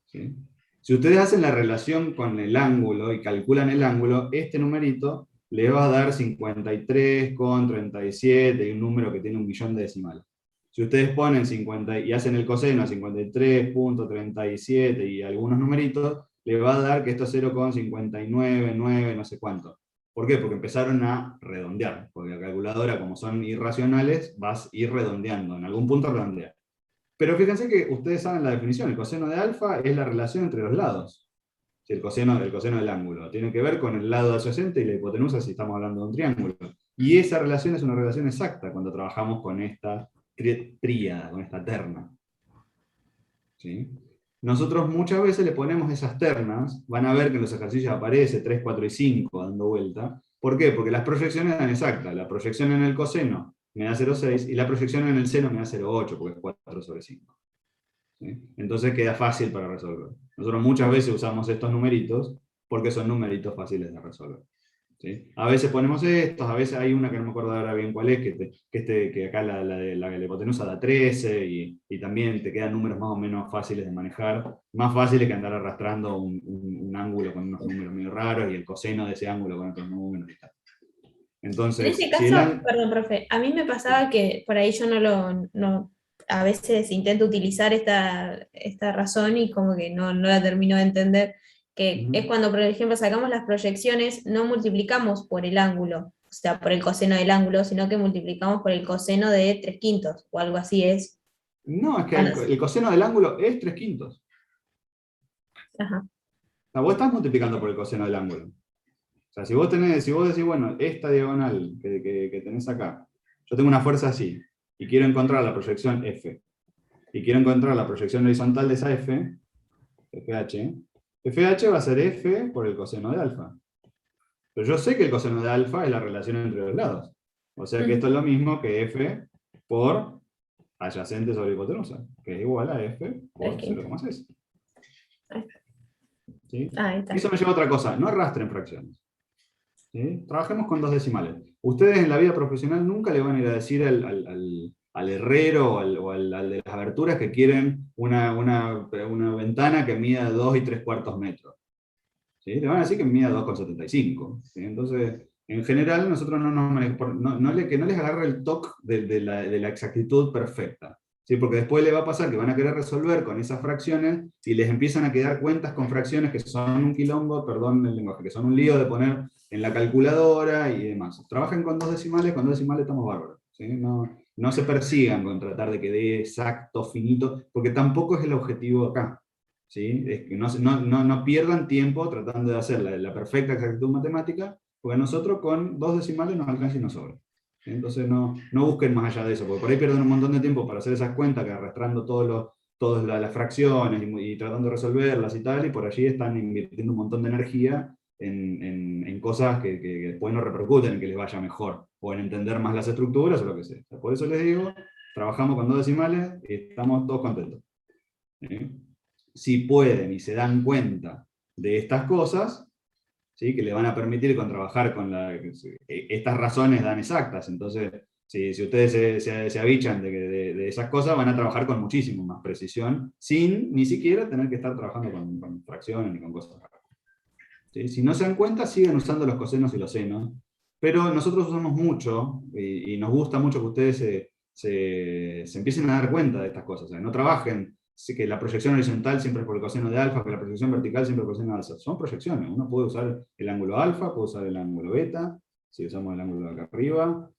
¿Sí? Si ustedes hacen la relación con el ángulo y calculan el ángulo, este numerito le va a dar 53,37 y un número que tiene 1.000.000 de decimales. Si ustedes ponen 50 y hacen el coseno a 53,37 y algunos numeritos, le va a dar que esto es 0,599, no sé cuánto. ¿Por qué? Porque empezaron a redondear. Porque la calculadora, como son irracionales, vas a ir redondeando. En algún punto redondea. Pero fíjense que ustedes saben la definición. El coseno de alfa es la relación entre los lados. El coseno del ángulo. Tiene que ver con el lado adyacente y la hipotenusa si estamos hablando de un triángulo. Y esa relación es una relación exacta cuando trabajamos con esta tríada, con esta terna. ¿Sí? Nosotros muchas veces le ponemos esas ternas, van a ver que en los ejercicios aparece 3, 4 y 5 dando vuelta. ¿Por qué? Porque las proyecciones dan exactas. La proyección en el coseno me da 0,6 y la proyección en el seno me da 0,8 porque es 4 sobre 5. ¿Sí? Entonces queda fácil para resolver. Nosotros muchas veces usamos estos numeritos porque son numeritos fáciles de resolver. ¿Sí? A veces ponemos estos, a veces hay una que no me acuerdo ahora bien cuál es, que acá la hipotenusa da 13 y también te quedan números más o menos fáciles de manejar, más fáciles que andar arrastrando un ángulo con unos números muy raros y el coseno de ese ángulo con otros números y tal. En Entonces, ese caso, perdón, profe, a mí me pasaba que por ahí yo a veces intento utilizar esta razón y como que no la termino de entender, que es cuando, por ejemplo, sacamos las proyecciones, no multiplicamos por el ángulo, o sea, por el coseno del ángulo, sino que multiplicamos por el coseno de 3/5, o algo así es. No, es que Cuando- el coseno del ángulo es 3/5. Ajá. O sea, vos estás multiplicando por el coseno del ángulo. O sea, si vos decís, bueno, esta diagonal que tenés acá, yo tengo una fuerza así, y quiero encontrar la proyección F, y quiero encontrar la proyección horizontal de esa F, FH va a ser F por el coseno de alfa. Pero yo sé que el coseno de alfa es la relación entre los lados. O sea que esto es lo mismo que F por adyacente sobre hipotenusa, que es igual a F por 0,6. ¿Sí? Ahí está. Eso me lleva a otra cosa, no arrastren fracciones. ¿Sí? Trabajemos con dos decimales. Ustedes en la vida profesional nunca le van a ir a decir al herrero o al de las aberturas que quieren una ventana que mida 2 3/4 metros. ¿Sí? Le van a decir que mida 2,75. ¿Sí? Entonces, en general, nosotros no nos manejamos, que no les agarre el toque de la exactitud perfecta. ¿Sí? Porque después le va a pasar que van a querer resolver con esas fracciones y les empiezan a quedar cuentas con fracciones que son un quilombo, perdón el lenguaje, que son un lío de poner en la calculadora y demás. Trabajen con dos decimales estamos bárbaros. ¿Sí? No se persigan con tratar de que dé exacto, finito, porque tampoco es el objetivo acá. ¿Sí? Es que no pierdan tiempo tratando de hacer la perfecta exactitud matemática, porque nosotros con dos decimales nos alcanza y nos sobra. ¿Sí? Entonces no busquen más allá de eso, porque por ahí pierden un montón de tiempo para hacer esas cuentas, que arrastrando todas las fracciones y tratando de resolverlas y tal, y por allí están invirtiendo un montón de energía en cosas que después no repercuten en que les vaya mejor, o en entender más las estructuras o lo que sea. Por eso les digo, trabajamos con dos decimales y estamos todos contentos. ¿Sí? Si pueden y se dan cuenta de estas cosas, ¿sí? Que le van a permitir trabajar con estas razones dan exactas. Entonces, si ustedes se avichan de esas cosas, van a trabajar con muchísimo más precisión, sin ni siquiera tener que estar trabajando con fracciones ni con cosas raras. ¿Sí? Si no se dan cuenta, siguen usando los cosenos y los senos, pero nosotros usamos mucho, y nos gusta mucho que ustedes se empiecen a dar cuenta de estas cosas. O sea, no trabajen que la proyección horizontal siempre es por el coseno de alfa, que la proyección vertical siempre es por el coseno de alfa. Son proyecciones. Uno puede usar el ángulo alfa, puede usar el ángulo beta, si usamos el ángulo de acá arriba,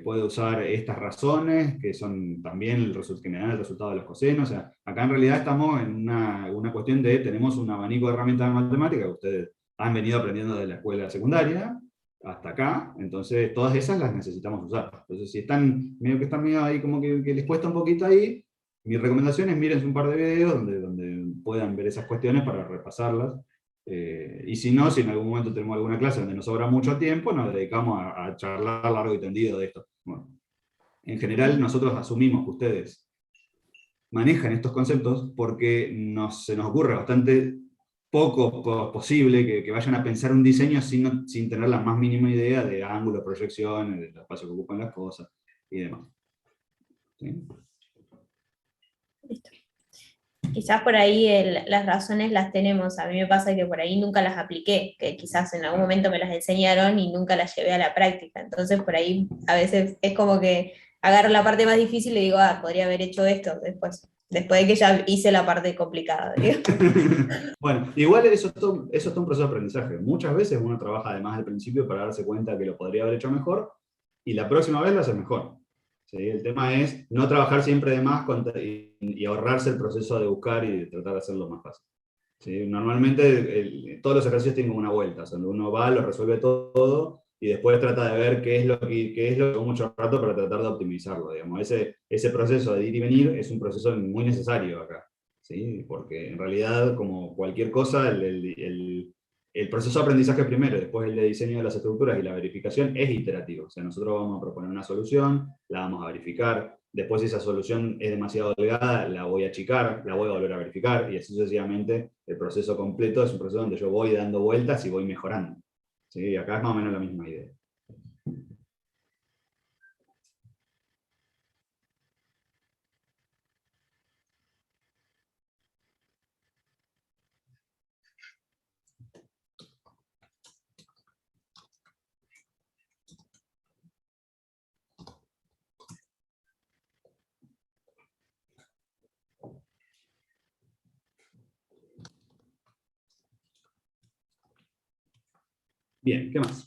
puede usar estas razones, que son también que me dan el resultado de los cosenos. O sea, acá en realidad estamos en una cuestión de, tenemos un abanico de herramientas de matemática que ustedes han venido aprendiendo de la escuela secundaria hasta acá, entonces todas esas las necesitamos usar. Entonces si están medio ahí como que les cuesta un poquito ahí, mi recomendación es mírense un par de videos donde puedan ver esas cuestiones para repasarlas Y si no, si en algún momento tenemos alguna clase donde nos sobra mucho tiempo, nos dedicamos a charlar largo y tendido de esto. Bueno, en general, nosotros asumimos que ustedes manejan estos conceptos porque se nos ocurre bastante poco posible que vayan a pensar un diseño sin tener la más mínima idea de ángulo, proyecciones, del espacio que ocupan las cosas y demás. ¿Sí? Listo. Quizás por ahí las razones las tenemos. A mí me pasa que por ahí nunca las apliqué, que quizás en algún momento me las enseñaron y nunca las llevé a la práctica. Entonces por ahí a veces es como que agarro la parte más difícil y digo, podría haber hecho esto después de que ya hice la parte complicada. Bueno, igual eso es todo un proceso de aprendizaje. Muchas veces uno trabaja además al principio para darse cuenta que lo podría haber hecho mejor, y la próxima vez lo hace mejor. ¿Sí? El tema es no trabajar siempre de más y ahorrarse el proceso de buscar y de tratar de hacerlo más fácil. ¿Sí? Normalmente todos los ejercicios tienen una vuelta, donde uno va, lo resuelve todo, y después trata de ver qué es lo que tomó mucho rato para tratar de optimizarlo. Digamos. Ese proceso de ir y venir es un proceso muy necesario acá. ¿Sí? Porque en realidad, como cualquier cosa, el proceso de aprendizaje primero, después el de diseño de las estructuras y la verificación es iterativo. O sea, nosotros vamos a proponer una solución, la vamos a verificar, después si esa solución es demasiado delgada, la voy a achicar, la voy a volver a verificar, y así sucesivamente el proceso completo es un proceso donde yo voy dando vueltas y voy mejorando. ¿Sí? Acá es más o menos la misma idea. Bien, ¿qué más?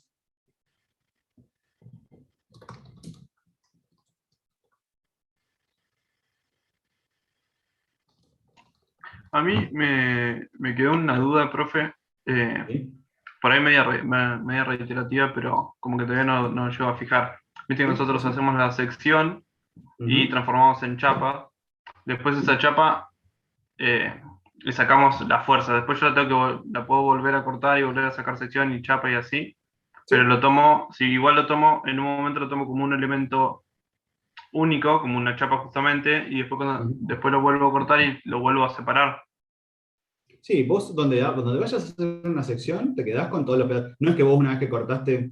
A mí me quedó una duda, profe, ¿Sí? por ahí media reiterativa, pero como que todavía no llego a fijar. Viste que nosotros hacemos la sección y transformamos en chapa. Después esa chapa le sacamos la fuerza. Después yo la puedo volver a cortar y volver a sacar sección y chapa y así. Pero igual lo tomo, en un momento lo tomo como un elemento único, como una chapa justamente, y después lo vuelvo a cortar y lo vuelvo a separar. Sí, vos donde vayas a hacer una sección, te quedás con todos los pedazos. No es que vos una vez que cortaste...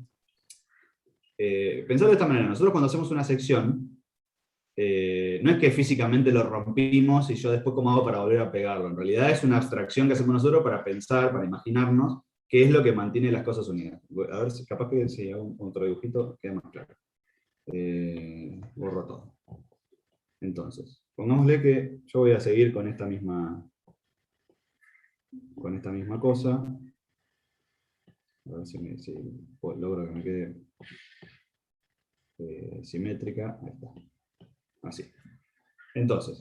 pensalo de esta manera, nosotros cuando hacemos una sección, no es que físicamente lo rompimos y yo después cómo hago para volver a pegarlo. En realidad es una abstracción que hacemos nosotros para pensar, para imaginarnos qué es lo que mantiene las cosas unidas. A ver si capaz que si hago otro dibujito queda más claro. Borro todo. Entonces, pongámosle que yo voy a seguir con esta misma cosa. A ver si logro que me quede simétrica. Ahí está. Así. Entonces,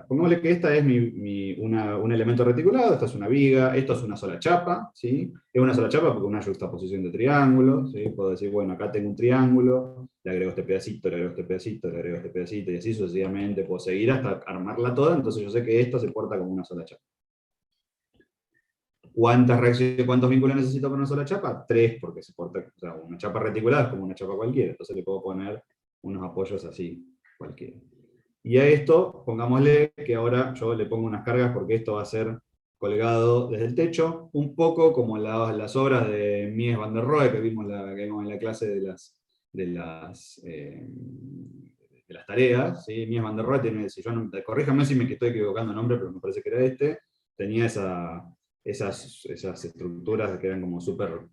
pongámosle que esta es un elemento reticulado, esta es una viga, esto es una sola chapa, ¿sí? Es una sola chapa porque una juxtaposición de triángulos, ¿sí? Puedo decir, bueno, acá tengo un triángulo, le agrego este pedacito, le agrego este pedacito, le agrego este pedacito, y así sucesivamente puedo seguir hasta armarla toda, entonces yo sé que esto se porta como una sola chapa. ¿Cuántos vínculos necesito para una sola chapa? 3, porque se porta, o sea, una chapa reticulada es como una chapa cualquiera, entonces le puedo poner unos apoyos así, cualquiera. Y a esto, pongámosle que ahora yo le pongo unas cargas porque esto va a ser colgado desde el techo, un poco como las obras de Mies van der Rohe que vimos en la clase de las tareas. ¿Sí? Mies van der Rohe tiene, corríjame si me estoy equivocando el nombre, pero me parece que era tenía esas estructuras que eran como súper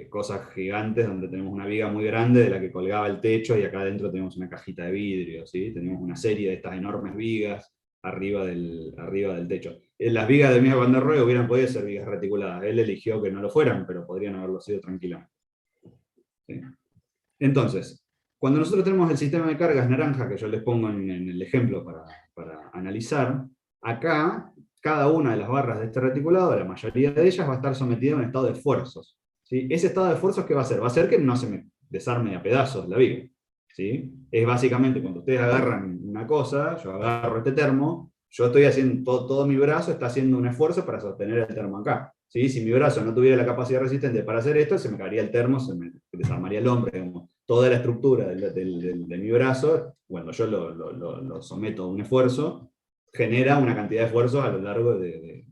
cosas gigantes, donde tenemos una viga muy grande de la que colgaba el techo, y acá adentro tenemos una cajita de vidrio, ¿sí? Tenemos una serie de estas enormes vigas arriba del techo. Las vigas de Mies van der Rohe hubieran podido ser vigas reticuladas, él eligió que no lo fueran, pero podrían haberlo sido tranquilamente. ¿Sí? Entonces, cuando nosotros tenemos el sistema de cargas naranja, que yo les pongo en el ejemplo para analizar, acá cada una de las barras de este reticulado, la mayoría de ellas va a estar sometida a un estado de esfuerzos. ¿Sí? Ese estado de esfuerzos, ¿qué va a hacer? Va a hacer que no se me desarme a pedazos la viga. ¿Sí? Es básicamente cuando ustedes agarran una cosa, yo agarro este termo, yo estoy haciendo, todo mi brazo está haciendo un esfuerzo para sostener el termo acá. ¿Sí? Si mi brazo no tuviera la capacidad resistente para hacer esto, se me caería el termo, se me desarmaría el hombro. Digamos. Toda la estructura de mi brazo, cuando yo lo someto a un esfuerzo, genera una cantidad de esfuerzos a lo largo de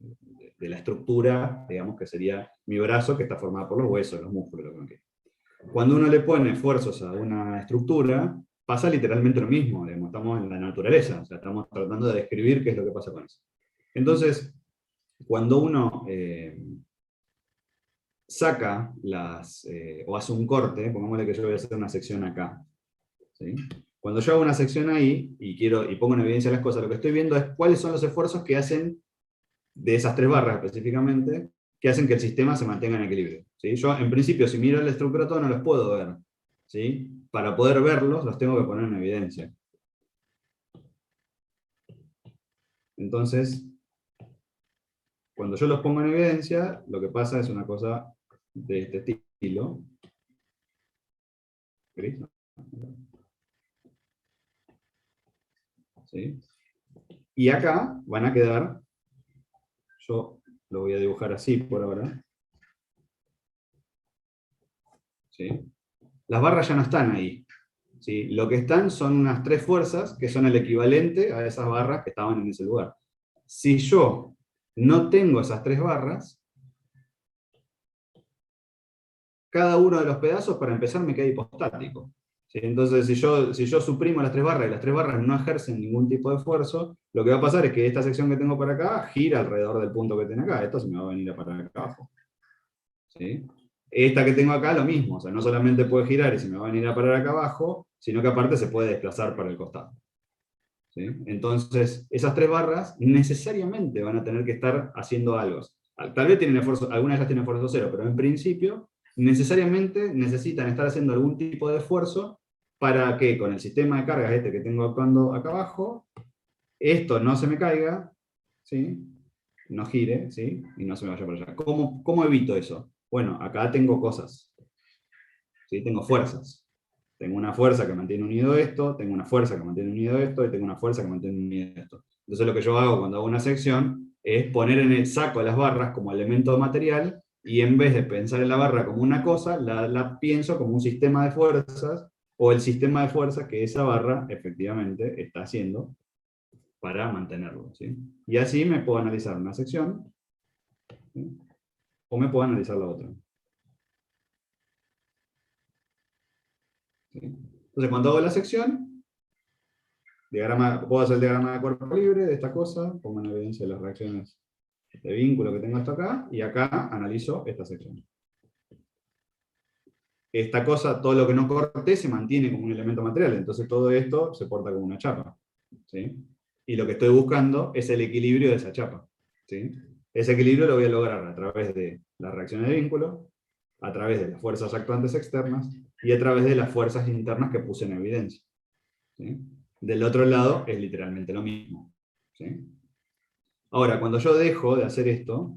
la estructura, digamos, que sería mi brazo, que está formado por los huesos, los músculos. Cuando uno le pone esfuerzos a una estructura, pasa literalmente lo mismo, digamos, estamos en la naturaleza, o sea, estamos tratando de describir qué es lo que pasa con eso. Entonces, cuando uno saca o hace un corte, pongámosle que yo voy a hacer una sección acá, ¿sí? Cuando yo hago una sección ahí, y pongo en evidencia las cosas, lo que estoy viendo es cuáles son los esfuerzos que hacen, de esas 3 barras específicamente, que hacen que el sistema se mantenga en equilibrio. ¿Sí? Yo, en principio, si miro la estructura toda, no los puedo ver. ¿Sí? Para poder verlos, los tengo que poner en evidencia. Entonces, cuando yo los pongo en evidencia, lo que pasa es una cosa de este estilo. ¿Gris? ¿Sí? Y acá van a quedar, yo lo voy a dibujar así por ahora. ¿Sí? Las barras ya no están ahí. ¿Sí? Lo que están son unas 3 fuerzas que son el equivalente a esas barras que estaban en ese lugar. Si yo no tengo esas 3 barras, cada uno de los pedazos para empezar me queda hipostático. ¿Sí? Entonces si yo suprimo las 3 barras y las 3 barras no ejercen ningún tipo de esfuerzo, lo que va a pasar es que esta sección que tengo para acá gira alrededor del punto que tiene acá. Esto se me va a venir a parar acá abajo. ¿Sí? Esta que tengo acá lo mismo, o sea, no solamente puede girar y se me va a venir a parar acá abajo, sino que aparte se puede desplazar para el costado. ¿Sí? Entonces, esas 3 barras necesariamente van a tener que estar haciendo algo. Tal vez tienen esfuerzo, algunas de ellas tienen esfuerzo cero, pero en principio necesariamente necesitan estar haciendo algún tipo de esfuerzo para que con el sistema de cargas que tengo actuando acá abajo, esto no se me caiga, ¿sí? No gire, ¿sí? Y no se me vaya para allá. ¿Cómo evito eso? Bueno, acá tengo cosas, ¿sí? Tengo fuerzas. Tengo una fuerza que mantiene unido esto, tengo una fuerza que mantiene unido esto, y tengo una fuerza que mantiene unido esto. Entonces lo que yo hago cuando hago una sección es poner en el saco las barras como elemento material, y en vez de pensar en la barra como una cosa, la pienso como un sistema de fuerzas, o el sistema de fuerzas que esa barra efectivamente está haciendo para mantenerlo. ¿Sí? Y así me puedo analizar una sección, ¿sí? O me puedo analizar la otra. ¿Sí? Entonces cuando hago la sección, puedo hacer el diagrama de cuerpo libre de esta cosa, pongo en evidencia las reacciones de vínculo que tengo hasta acá, y acá analizo esta sección. Esta cosa, todo lo que no corté, se mantiene como un elemento material, entonces todo esto se porta como una chapa. ¿Sí? Y lo que estoy buscando es el equilibrio de esa chapa. ¿Sí? Ese equilibrio lo voy a lograr a través de las reacciones de vínculo, a través de las fuerzas actuantes externas, y a través de las fuerzas internas que puse en evidencia. ¿Sí? Del otro lado es literalmente lo mismo. ¿Sí? Ahora, cuando yo dejo de hacer esto,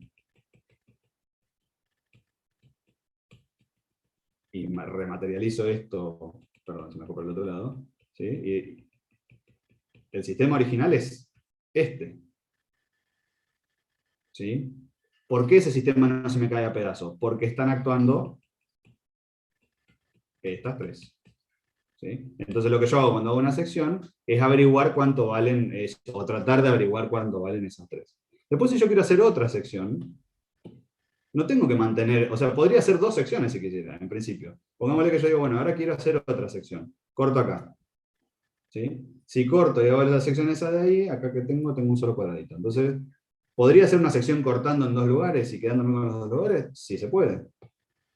y rematerializo esto, perdón, se me fue por el otro lado, ¿sí? Y el sistema original es este. ¿Sí? ¿Por qué ese sistema no se me cae a pedazos? Porque están actuando estas 3. ¿Sí? Entonces lo que yo hago cuando hago una sección es averiguar cuánto valen, o tratar de averiguar cuánto valen esas 3. Después si yo quiero hacer otra sección, no tengo que mantener, o sea, podría hacer 2 secciones si quisiera, en principio. Pongámosle que yo digo, bueno, ahora quiero hacer otra sección. Corto acá. ¿Sí? Si corto y hago la sección esa de ahí, acá que tengo un solo cuadradito. Entonces, ¿podría hacer una sección cortando en 2 lugares y quedándome con los 2 lugares? Sí, se puede.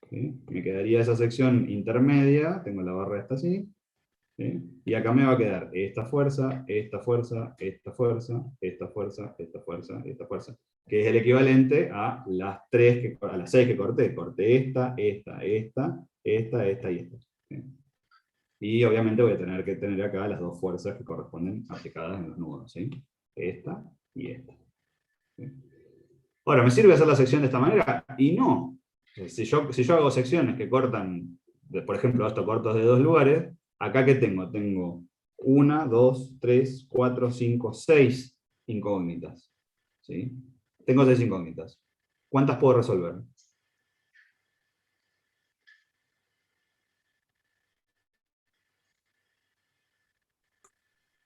¿Sí? Me quedaría esa sección intermedia, tengo la barra esta así, ¿sí? Y acá me va a quedar esta fuerza, esta fuerza, esta fuerza, esta fuerza, esta fuerza, esta fuerza, que es el equivalente a las 6 que corté. Corté esta y esta. ¿Sí? Y obviamente voy a tener que tener acá las 2 fuerzas que corresponden aplicadas en los nudos, ¿sí? Esta y esta. ¿Sí? Ahora, ¿me sirve hacer la sección de esta manera? Y no. Si yo hago secciones que cortan, por ejemplo, estos cortos de 2 lugares, acá ¿qué tengo? Tengo 1, 2, 3, 4, 5, 6 incógnitas. ¿Sí? Tengo 6 incógnitas. ¿Cuántas puedo resolver?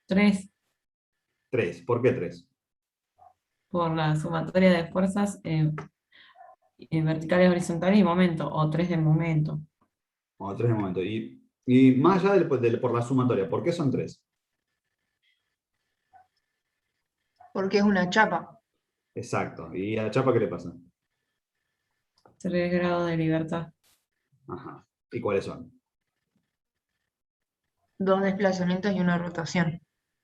3 3. ¿Por qué 3? por la sumatoria de fuerzas verticales, horizontales y momento, o 3 de momento. O 3 de momento. Y más allá por la sumatoria, ¿por qué son 3? Porque es una chapa. Exacto. ¿Y a la chapa qué le pasa? 3 grados de libertad. Ajá. ¿Y cuáles son? 2 desplazamientos y una rotación.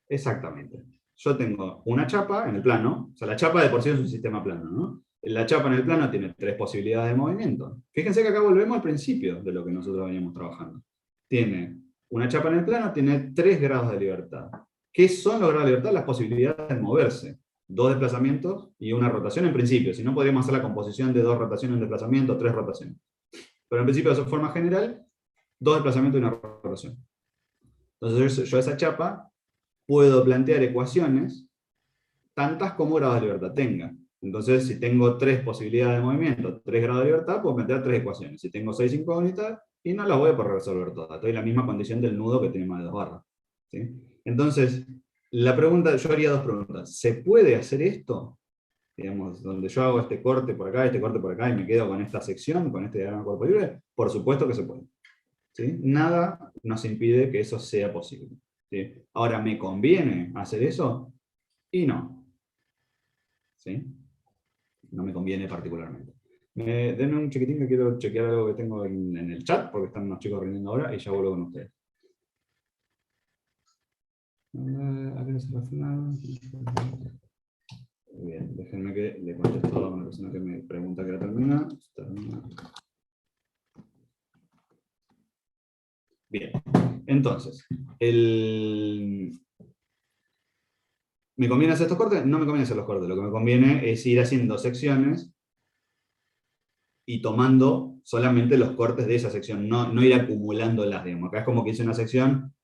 Exactamente. Yo tengo una chapa en el plano, o sea, la chapa de por sí es un sistema plano, ¿no? La chapa en el plano tiene 3 posibilidades de movimiento. Fíjense que acá volvemos al principio de lo que nosotros veníamos trabajando. Tiene una chapa en el plano, tiene 3 grados de libertad. ¿Qué son los grados de libertad? Las posibilidades de moverse. 2 desplazamientos y una rotación en principio. Si no, podríamos hacer la composición de 2 rotaciones, un desplazamiento, 3 rotaciones. Pero en principio, de su forma general, 2 desplazamientos y una rotación. Entonces yo esa chapa puedo plantear ecuaciones tantas como grados de libertad tenga. Entonces, si tengo 3 posibilidades de movimiento, 3 grados de libertad, puedo plantear 3 ecuaciones. Si tengo 6 incógnitas, y no las voy a poder resolver todas. Estoy en la misma condición del nudo que tiene más de 2 barras. ¿Sí? Entonces, la pregunta, yo haría 2 preguntas. ¿Se puede hacer esto? Digamos, donde yo hago este corte por acá, este corte por acá, y me quedo con esta sección, con este diagrama de cuerpo libre. Por supuesto que se puede. ¿Sí? Nada nos impide que eso sea posible. ¿Sí? Ahora, ¿me conviene hacer eso? Y no. ¿Sí? No me conviene particularmente. Denme un chiquitín que quiero chequear algo que tengo en el chat, porque están unos chicos rindiendo ahora, y ya vuelvo con ustedes. Bien, déjenme que le contesto a una persona que me pregunta que la termina. Bien, entonces, ¿me conviene hacer estos cortes? No me conviene hacer los cortes, lo que me conviene es ir haciendo secciones y tomando solamente los cortes de esa sección, no ir acumulándolas, digamos. Acá es como que hice una sección,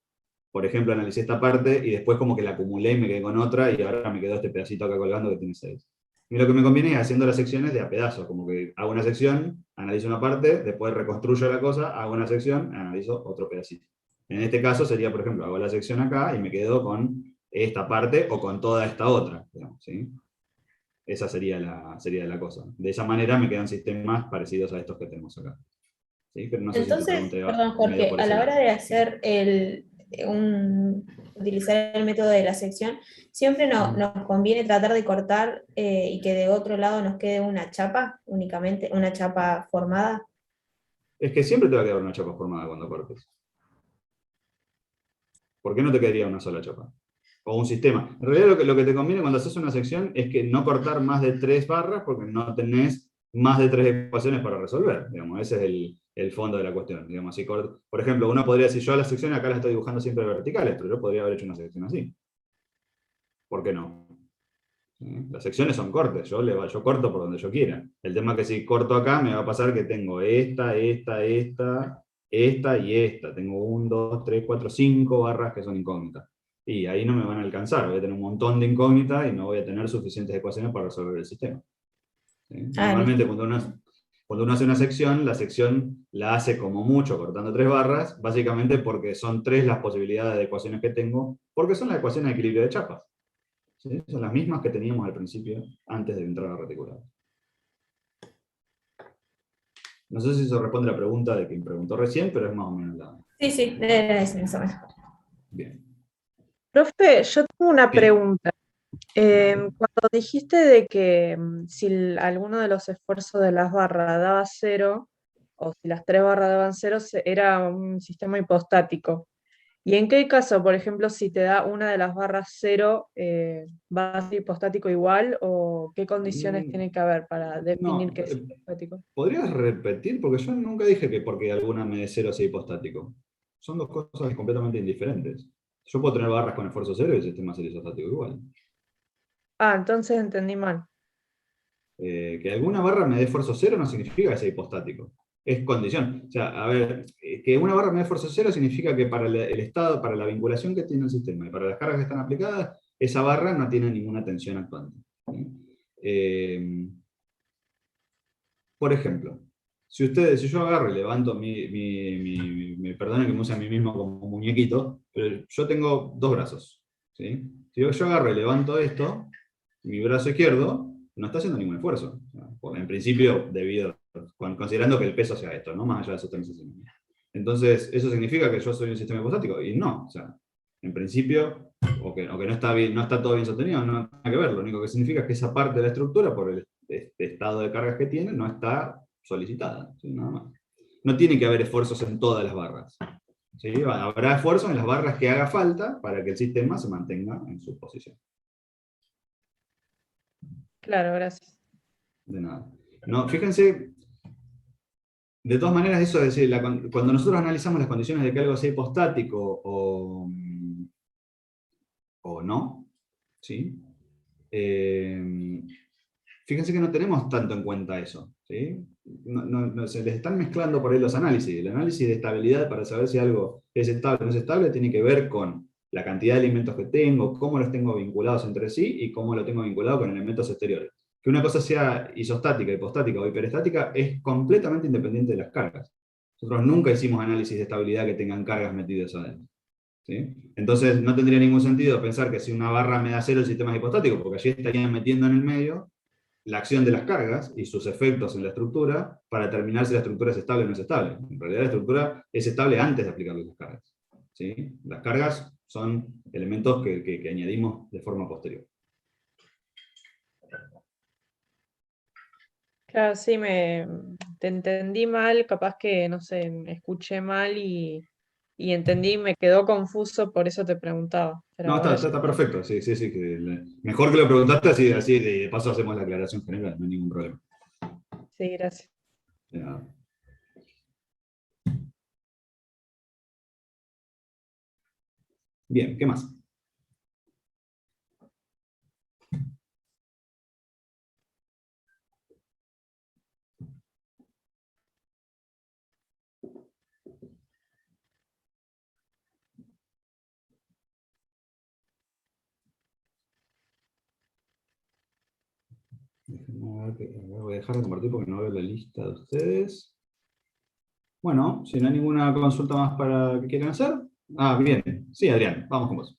por ejemplo, analicé esta parte y después como que la acumulé y me quedé con otra y ahora me quedó este pedacito acá colgando que tiene 6. Y lo que me conviene es haciendo las secciones de a pedazos, como que hago una sección, analizo una parte, después reconstruyo la cosa, hago una sección, analizo otro pedacito. En este caso sería, por ejemplo, hago la sección acá y me quedo con esta parte o con toda esta otra, digamos, ¿sí? Esa sería la cosa. De esa manera me quedan sistemas parecidos a estos que tenemos acá. ¿Sí? Pero no sé Entonces, si te perdón Jorge, a la hora de hacer utilizar el método de la sección, siempre nos conviene tratar de cortar y que de otro lado nos quede una chapa únicamente, una chapa formada. Es que siempre te va a quedar una chapa formada cuando cortes. ¿Por qué no te quedaría una sola chapa? O un sistema. En realidad lo que te conviene cuando haces una sección es que no cortar más de 3 barras porque no tenés más de 3 ecuaciones para resolver. Digamos, ese es el fondo de la cuestión. Digamos, si por ejemplo, uno podría decir, yo las secciones acá las estoy dibujando siempre verticales, pero yo podría haber hecho una sección así. ¿Por qué no? ¿Sí? Las secciones son cortes, yo corto por donde yo quiera. El tema es que si corto acá me va a pasar que tengo esta y esta. Tengo 1, 2, 3, 4, 5 barras que son incógnitas. Y ahí no me van a alcanzar, voy a tener un montón de incógnitas y no voy a tener suficientes ecuaciones para resolver el sistema. ¿Sí? Normalmente cuando uno hace una sección, la sección la hace como mucho cortando 3 barras, básicamente porque son 3 las posibilidades de ecuaciones que tengo, porque son las ecuaciones de equilibrio de chapas. ¿Sí? Son las mismas que teníamos al principio, antes de entrar a reticular. No sé si eso responde a la pregunta de quien preguntó recién, pero es más o menos la... Sí, era eso, más o menos. Bien. Profe, yo tengo una Bien. pregunta. Cuando dijiste de que si alguno de los esfuerzos de las barras daba 0, o si las 3 barras daban 0, era un sistema hipostático. ¿Y en qué caso, por ejemplo, si te da una de las barras 0, va a ser hipostático igual, o qué condiciones tiene que haber para definir que es hipostático? ¿Podrías repetir? Porque yo nunca dije que porque alguna me dé 0 sea hipostático. Son dos cosas completamente indiferentes. Yo puedo tener barras con esfuerzo 0 y el sistema ser isostático igual. Ah, entonces entendí mal. Que alguna barra me dé esfuerzo 0 no significa que sea hipostático. Es condición. O sea, a ver, que una barra me dé esfuerzo 0 significa que para el estado, para la vinculación que tiene el sistema y para las cargas que están aplicadas, esa barra no tiene ninguna tensión actuante. ¿Sí? Por ejemplo, si yo agarro y levanto me perdonen que me use a mí mismo como un muñequito, pero yo tengo dos brazos. ¿Sí? Si yo agarro y levanto esto, mi brazo izquierdo no está haciendo ningún esfuerzo. En principio, considerando que el peso sea esto, ¿no? Más allá de su tensión. Entonces, ¿eso significa que yo soy un sistema hipostático? Y no. O sea, en principio, o que no está todo bien sostenido, no tiene nada que ver. Lo único que significa es que esa parte de la estructura, por el estado de cargas que tiene, no está solicitada. ¿Sí? Nada más. No tiene que haber esfuerzos en todas las barras. ¿Sí? Habrá esfuerzos en las barras que haga falta para que el sistema se mantenga en su posición. Claro, gracias. De nada. No, fíjense, de todas maneras, eso es decir, cuando nosotros analizamos las condiciones de que algo sea hipostático o no, ¿sí? Fíjense que no tenemos tanto en cuenta eso. ¿Sí? Se les están mezclando por ahí los análisis. El análisis de estabilidad para saber si algo es estable o no es estable tiene que ver con la cantidad de elementos que tengo, cómo los tengo vinculados entre sí y cómo lo tengo vinculado con elementos exteriores. Que una cosa sea isostática, hipostática o hiperestática es completamente independiente de las cargas. Nosotros nunca hicimos análisis de estabilidad que tengan cargas metidas adentro. ¿Sí? Entonces no tendría ningún sentido pensar que si una barra me da 0 el sistema es hipostático, porque allí estarían metiendo en el medio la acción de las cargas y sus efectos en la estructura para determinar si la estructura es estable o no es estable. En realidad la estructura es estable antes de aplicarle las cargas. ¿Sí? Las cargas son elementos que añadimos de forma posterior. Claro, sí, te entendí mal, capaz que, no sé, escuché mal y entendí, me quedó confuso, por eso te preguntaba. Pero No, ahora está perfecto, sí. Mejor que lo preguntaste, así de paso hacemos la aclaración general, no hay ningún problema. sí, gracias. De nada. Bien, ¿qué más? Voy a dejar de compartir porque no veo la lista de ustedes. Bueno, si no hay ninguna consulta más para que quieran hacer. Ah, bien. Sí, Adrián, vamos con vos.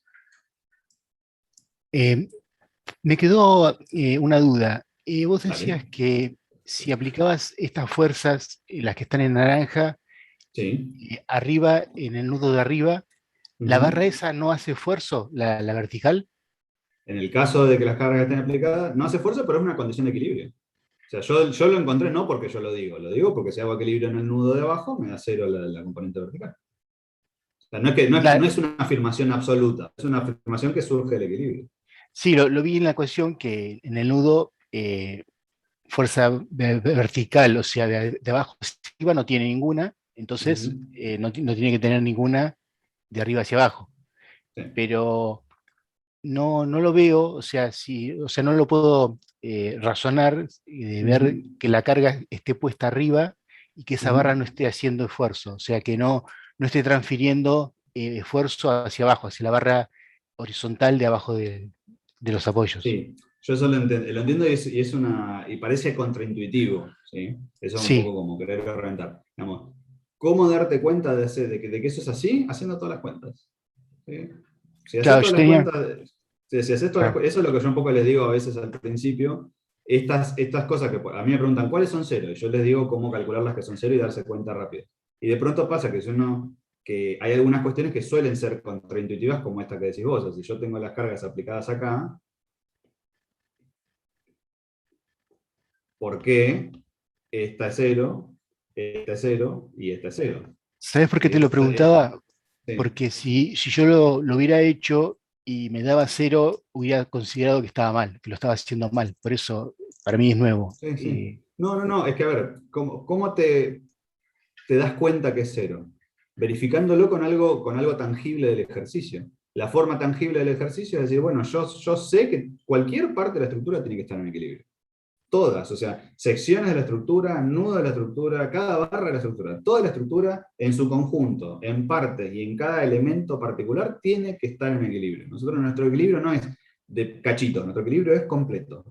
Me quedó una duda. Vos Dale. decías que si aplicabas estas fuerzas, las que están en naranja, Sí. Arriba, en el nudo de arriba, ¿la Ujú. barra esa no hace esfuerzo, la vertical? En el caso de que las cargas estén aplicadas, no hace fuerza, pero es una condición de equilibrio. O sea, yo lo encontré no porque yo lo digo porque si hago equilibrio en el nudo de abajo, me da 0 la componente vertical. O sea, no es una afirmación absoluta, es una afirmación que surge del equilibrio. Sí, lo vi en la ecuación que en el nudo, fuerza vertical, o sea, de abajo hacia arriba no tiene ninguna, entonces no tiene que tener ninguna de arriba hacia abajo. Sí. Pero no lo veo, o sea, no lo puedo razonar de ver que la carga esté puesta arriba y que esa barra no esté haciendo esfuerzo, o sea, que no esté transfiriendo esfuerzo hacia abajo, hacia la barra horizontal de abajo de los apoyos. Sí, yo eso lo entiendo y parece contraintuitivo, ¿sí? Eso es un poco como querer reventar. Digamos, ¿cómo darte cuenta de que eso es así? Haciendo todas las cuentas. ¿Sí? Si haces todas las cuentas, si haces todas las, eso es lo que yo un poco les digo a veces al principio, estas cosas que a mí me preguntan, ¿cuáles son 0? Y yo les digo cómo calcular las que son 0 y darse cuenta rápido. Y de pronto pasa que hay algunas cuestiones que suelen ser contraintuitivas, como esta que decís vos. O sea, si yo tengo las cargas aplicadas acá, ¿por qué esta es 0, esta es 0 y esta es 0? ¿Sabes por qué te lo preguntaba? Porque si yo lo hubiera hecho y me daba 0, hubiera considerado que estaba mal, que lo estaba haciendo mal. Por eso, para mí es nuevo. Sí. No, es que a ver, ¿cómo te das cuenta que es 0? Verificándolo con algo tangible del ejercicio. La forma tangible del ejercicio es decir, bueno, yo sé que cualquier parte de la estructura tiene que estar en equilibrio. Todas, o sea, secciones de la estructura, nudo de la estructura, cada barra de la estructura, toda la estructura en su conjunto, en partes y en cada elemento particular tiene que estar en equilibrio. Nosotros nuestro equilibrio no es de cachitos, nuestro equilibrio es completo.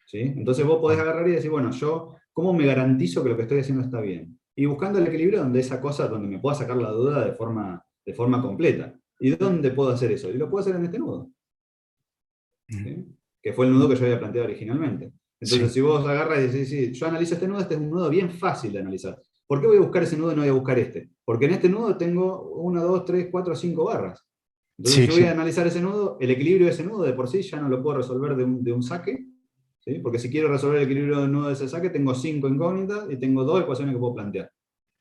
¿Sí? Entonces vos podés agarrar y decir, bueno, yo, ¿cómo me garantizo que lo que estoy haciendo está bien? Y buscando el equilibrio donde esa cosa, donde me pueda sacar la duda de forma completa. ¿Y dónde puedo hacer eso? Y lo puedo hacer en este nudo. ¿Sí? Que fue el nudo que yo había planteado originalmente. Entonces, si vos agarras y decís, sí, yo analizo este es un nudo bien fácil de analizar. ¿Por qué voy a buscar ese nudo y no voy a buscar este? Porque en este nudo tengo 1, 2, 3, 4, 5 barras. Entonces, si voy a analizar ese nudo, el equilibrio de ese nudo de por sí ya no lo puedo resolver de un saque. ¿Sí? Porque si quiero resolver el equilibrio del nudo de ese saque, tengo 5 incógnitas y tengo 2 ecuaciones que puedo plantear.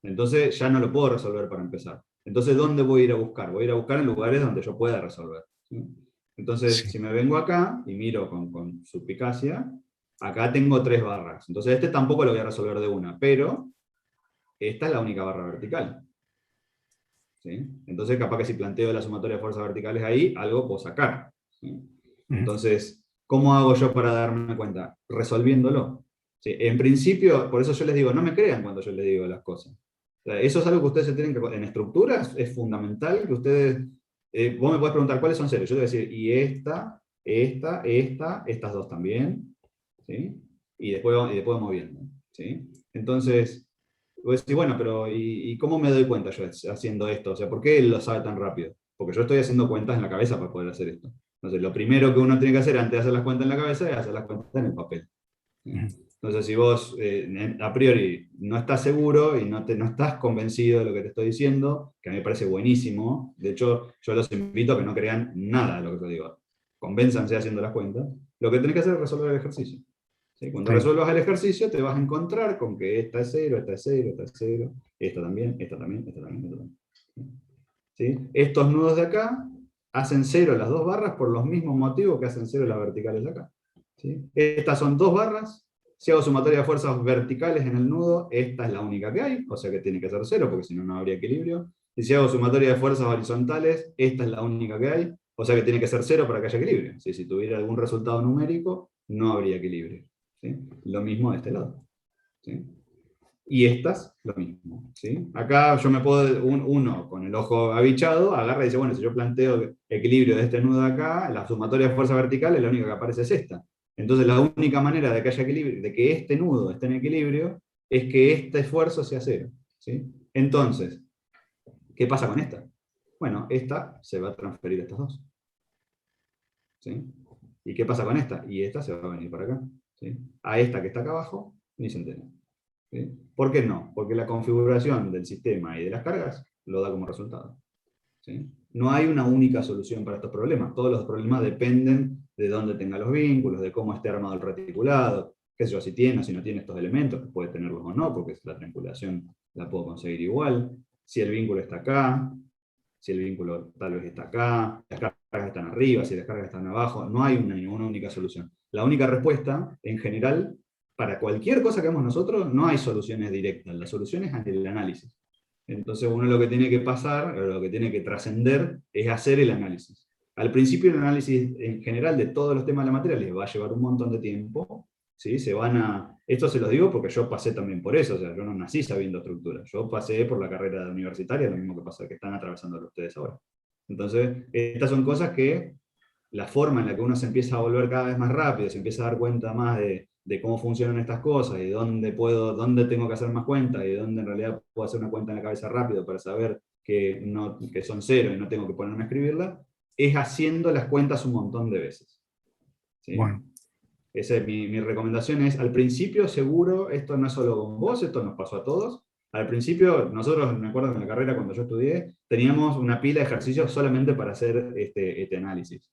Entonces ya no lo puedo resolver para empezar. Entonces, ¿dónde voy a ir a buscar? Voy a ir a buscar en lugares donde yo pueda resolver. ¿Sí? Entonces, si me vengo acá y miro con suspicacia, acá tengo 3 barras. Entonces este tampoco lo voy a resolver de una, pero esta es la única barra vertical. ¿Sí? Entonces capaz que si planteo la sumatoria de fuerzas verticales ahí, algo puedo sacar. ¿Sí? Entonces, ¿cómo hago yo para darme cuenta? Resolviéndolo. ¿Sí? En principio, por eso yo les digo, no me crean cuando yo les digo las cosas. O sea, eso es algo que ustedes se tienen que... En estructuras es fundamental que ustedes... vos me podés preguntar cuáles son ceros. Yo te voy a decir, y estas dos también. ¿Sí? Y después vamos viendo. ¿Sí? Entonces, vos decís, bueno, pero ¿y cómo me doy cuenta yo haciendo esto? O sea, ¿por qué él lo sabe tan rápido? Porque yo estoy haciendo cuentas en la cabeza para poder hacer esto. Entonces, lo primero que uno tiene que hacer antes de hacer las cuentas en la cabeza es hacer las cuentas en el papel. Entonces, si vos a priori no estás seguro y no estás convencido de lo que te estoy diciendo, que a mí me parece buenísimo, de hecho, yo los invito a que no crean nada de lo que te digo. Convénzanse haciendo las cuentas. Lo que tenés que hacer es resolver el ejercicio. ¿Sí? Cuando resuelvas el ejercicio, te vas a encontrar con que esta es 0, esta es 0, esta es 0, esta también, esta también, esta también, esta también. ¿Sí? Estos nudos de acá hacen 0 las 2 barras por los mismos motivos que hacen 0 las verticales de acá. ¿Sí? Estas son 2 barras. Si hago sumatoria de fuerzas verticales en el nudo, esta es la única que hay, o sea que tiene que ser 0, porque si no, no habría equilibrio. Y si hago sumatoria de fuerzas horizontales, esta es la única que hay, o sea que tiene que ser 0 para que haya equilibrio. ¿Sí? Si tuviera algún resultado numérico, no habría equilibrio. ¿Sí? Lo mismo de este lado. ¿Sí? Y estas, lo mismo. ¿Sí? Acá yo me puedo, uno con el ojo abichado, agarra y dice, bueno, si yo planteo equilibrio de este nudo de acá, la sumatoria de fuerzas verticales, la única que aparece es esta. Entonces la única manera de que haya equilibrio, de que este nudo esté en equilibrio, es que este esfuerzo sea 0. ¿Sí? Entonces, ¿qué pasa con esta? Bueno, esta se va a transferir a estas dos. ¿Sí? ¿Y qué pasa con esta? Y esta se va a venir para acá. ¿Sí? A esta que está acá abajo, ni se entera. ¿Sí? ¿Por qué no? Porque la configuración del sistema y de las cargas lo da como resultado. ¿Sí? No hay una única solución para estos problemas. Todos los problemas dependen de dónde tenga los vínculos, de cómo esté armado el reticulado, qué sé yo, si tiene o si no tiene estos elementos, que puede tenerlos o no, porque la triangulación la puedo conseguir igual. Si el vínculo está acá, si el vínculo tal vez está acá, las cargas están arriba, si las cargas están abajo, no hay una única solución. La única respuesta, en general, para cualquier cosa que hagamos nosotros, no hay soluciones directas, la solución es el análisis. Entonces uno lo que tiene que pasar, o lo que tiene que trascender, es hacer el análisis. Al principio el análisis en general de todos los temas de la materia les va a llevar un montón de tiempo. ¿Sí? Esto se los digo porque yo pasé también por eso, o sea, yo no nací sabiendo estructura. Yo pasé por la carrera universitaria, lo mismo que pasa que están atravesando ustedes ahora. Entonces, estas son cosas que la forma en la que uno se empieza a volver cada vez más rápido, se empieza a dar cuenta más de cómo funcionan estas cosas, y dónde tengo que hacer más cuentas, y dónde en realidad puedo hacer una cuenta en la cabeza rápido para saber que son 0 y no tengo que ponerme a escribirla, es haciendo las cuentas un montón de veces. ¿Sí? Bueno. Mi recomendación es, al principio seguro, esto no es solo con vos, esto nos pasó a todos. Al principio, nosotros, me acuerdo en la carrera cuando yo estudié, teníamos una pila de ejercicios solamente para hacer este análisis.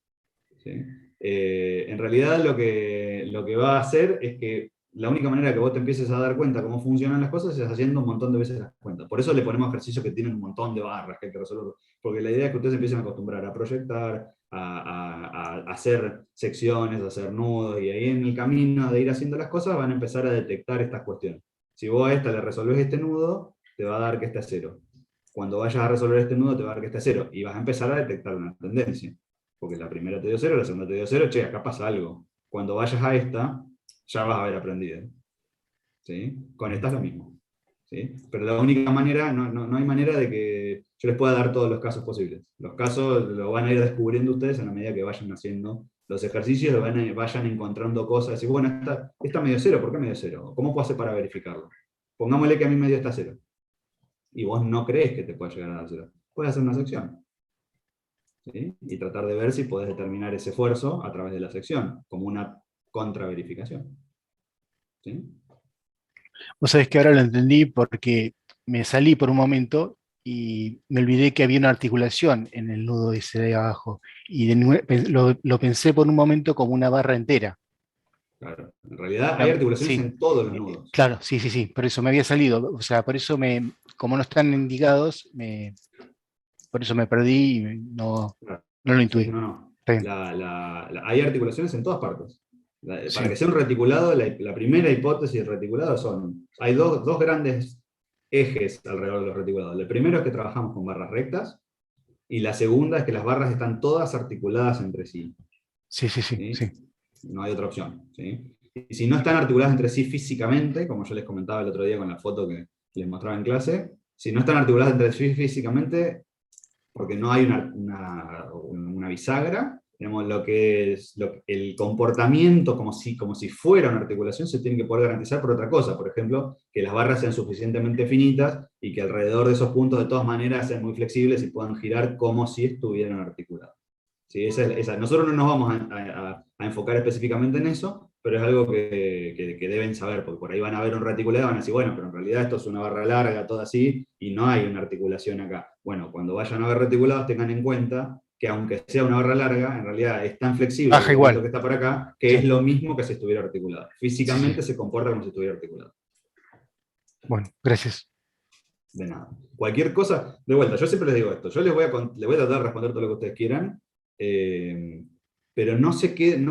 ¿Sí? En realidad lo que va a hacer es que la única manera que vos te empieces a dar cuenta cómo funcionan las cosas es haciendo un montón de veces las cuentas. Por eso le ponemos ejercicios que tienen un montón de barras que hay que resolver. Porque la idea es que ustedes empiecen a acostumbrar a proyectar, a hacer secciones, a hacer nudos, y ahí en el camino de ir haciendo las cosas van a empezar a detectar estas cuestiones. Si vos a esta le resolvés este nudo, te va a dar que esté a 0. Cuando vayas a resolver este nudo, te va a dar que esté a 0. Y vas a empezar a detectar una tendencia. Porque la primera te dio 0, la segunda te dio 0, che, acá pasa algo. Cuando vayas a esta, ya vas a haber aprendido. ¿Sí? Con esta es lo mismo. ¿Sí? Pero la única manera, no hay manera de que... yo les pueda dar todos los casos posibles. Los casos lo van a ir descubriendo ustedes a la medida que vayan haciendo los ejercicios, vayan encontrando cosas, y bueno, está medio cero, ¿por qué medio cero? ¿Cómo puedo hacer para verificarlo? Pongámosle que a mí medio está cero. Y vos no crees que te pueda llegar a dar cero. Puedes hacer una sección. ¿Sí? Y tratar de ver si podés determinar ese esfuerzo a través de la sección, como una contraverificación. ¿Sí? Vos sabés que ahora lo entendí porque me salí por un momento y me olvidé que había una articulación en el nudo ese de abajo. Y lo pensé por un momento como una barra entera. Claro. En realidad hay articulaciones en todos los nudos. Claro, sí. Por eso me había salido. O sea, por eso como no están indicados, por eso me perdí y no lo intuí. No. Hay articulaciones en todas partes. Para que sea un reticulado, la primera hipótesis de reticulado hay dos grandes ejes alrededor de los reticulados. El primero es que trabajamos con barras rectas, y la segunda es que las barras están todas articuladas entre sí. Sí. No hay otra opción. ¿Sí? Y si no están articuladas entre sí físicamente, como yo les comentaba el otro día con la foto que les mostraba en clase, si no están articuladas entre sí físicamente, porque no hay una bisagra, digamos, el comportamiento como si fuera una articulación se tiene que poder garantizar por otra cosa. Por ejemplo, que las barras sean suficientemente finitas y que alrededor de esos puntos de todas maneras sean muy flexibles y puedan girar como si estuvieran articuladas. ¿Sí? Nosotros no nos vamos a enfocar específicamente en eso, pero es algo que deben saber, porque por ahí van a ver un reticulado y van a decir, bueno, pero en realidad esto es una barra larga, toda así, y no hay una articulación acá. Bueno, cuando vayan a ver reticulados, tengan en cuenta que aunque sea una barra larga, en realidad es tan flexible igual. Lo que está por acá, que es lo mismo que si estuviera articulado. Físicamente se comporta como si estuviera articulado. Bueno, gracias. De nada. Cualquier cosa, de vuelta, yo siempre les digo esto, yo les voy a tratar de responder todo lo que ustedes quieran, pero no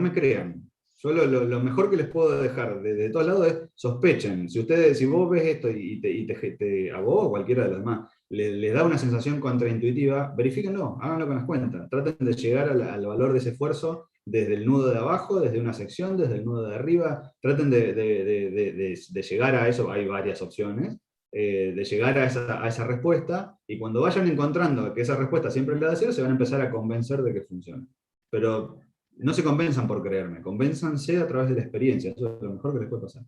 me crean. Yo lo mejor que les puedo dejar de todos lados es sospechen. Si vos ves esto a vos o cualquiera de los demás les da una sensación contraintuitiva, verifíquenlo, háganlo con las cuentas. Traten de llegar al valor de ese esfuerzo desde el nudo de abajo, desde una sección, desde el nudo de arriba. Traten de llegar a eso, hay varias opciones, de llegar a esa respuesta, y cuando vayan encontrando que esa respuesta siempre es la de cero, se van a empezar a convencer de que funciona. Pero no se convenzan por creerme, convénzanse a través de la experiencia, eso es lo mejor que les puede pasar.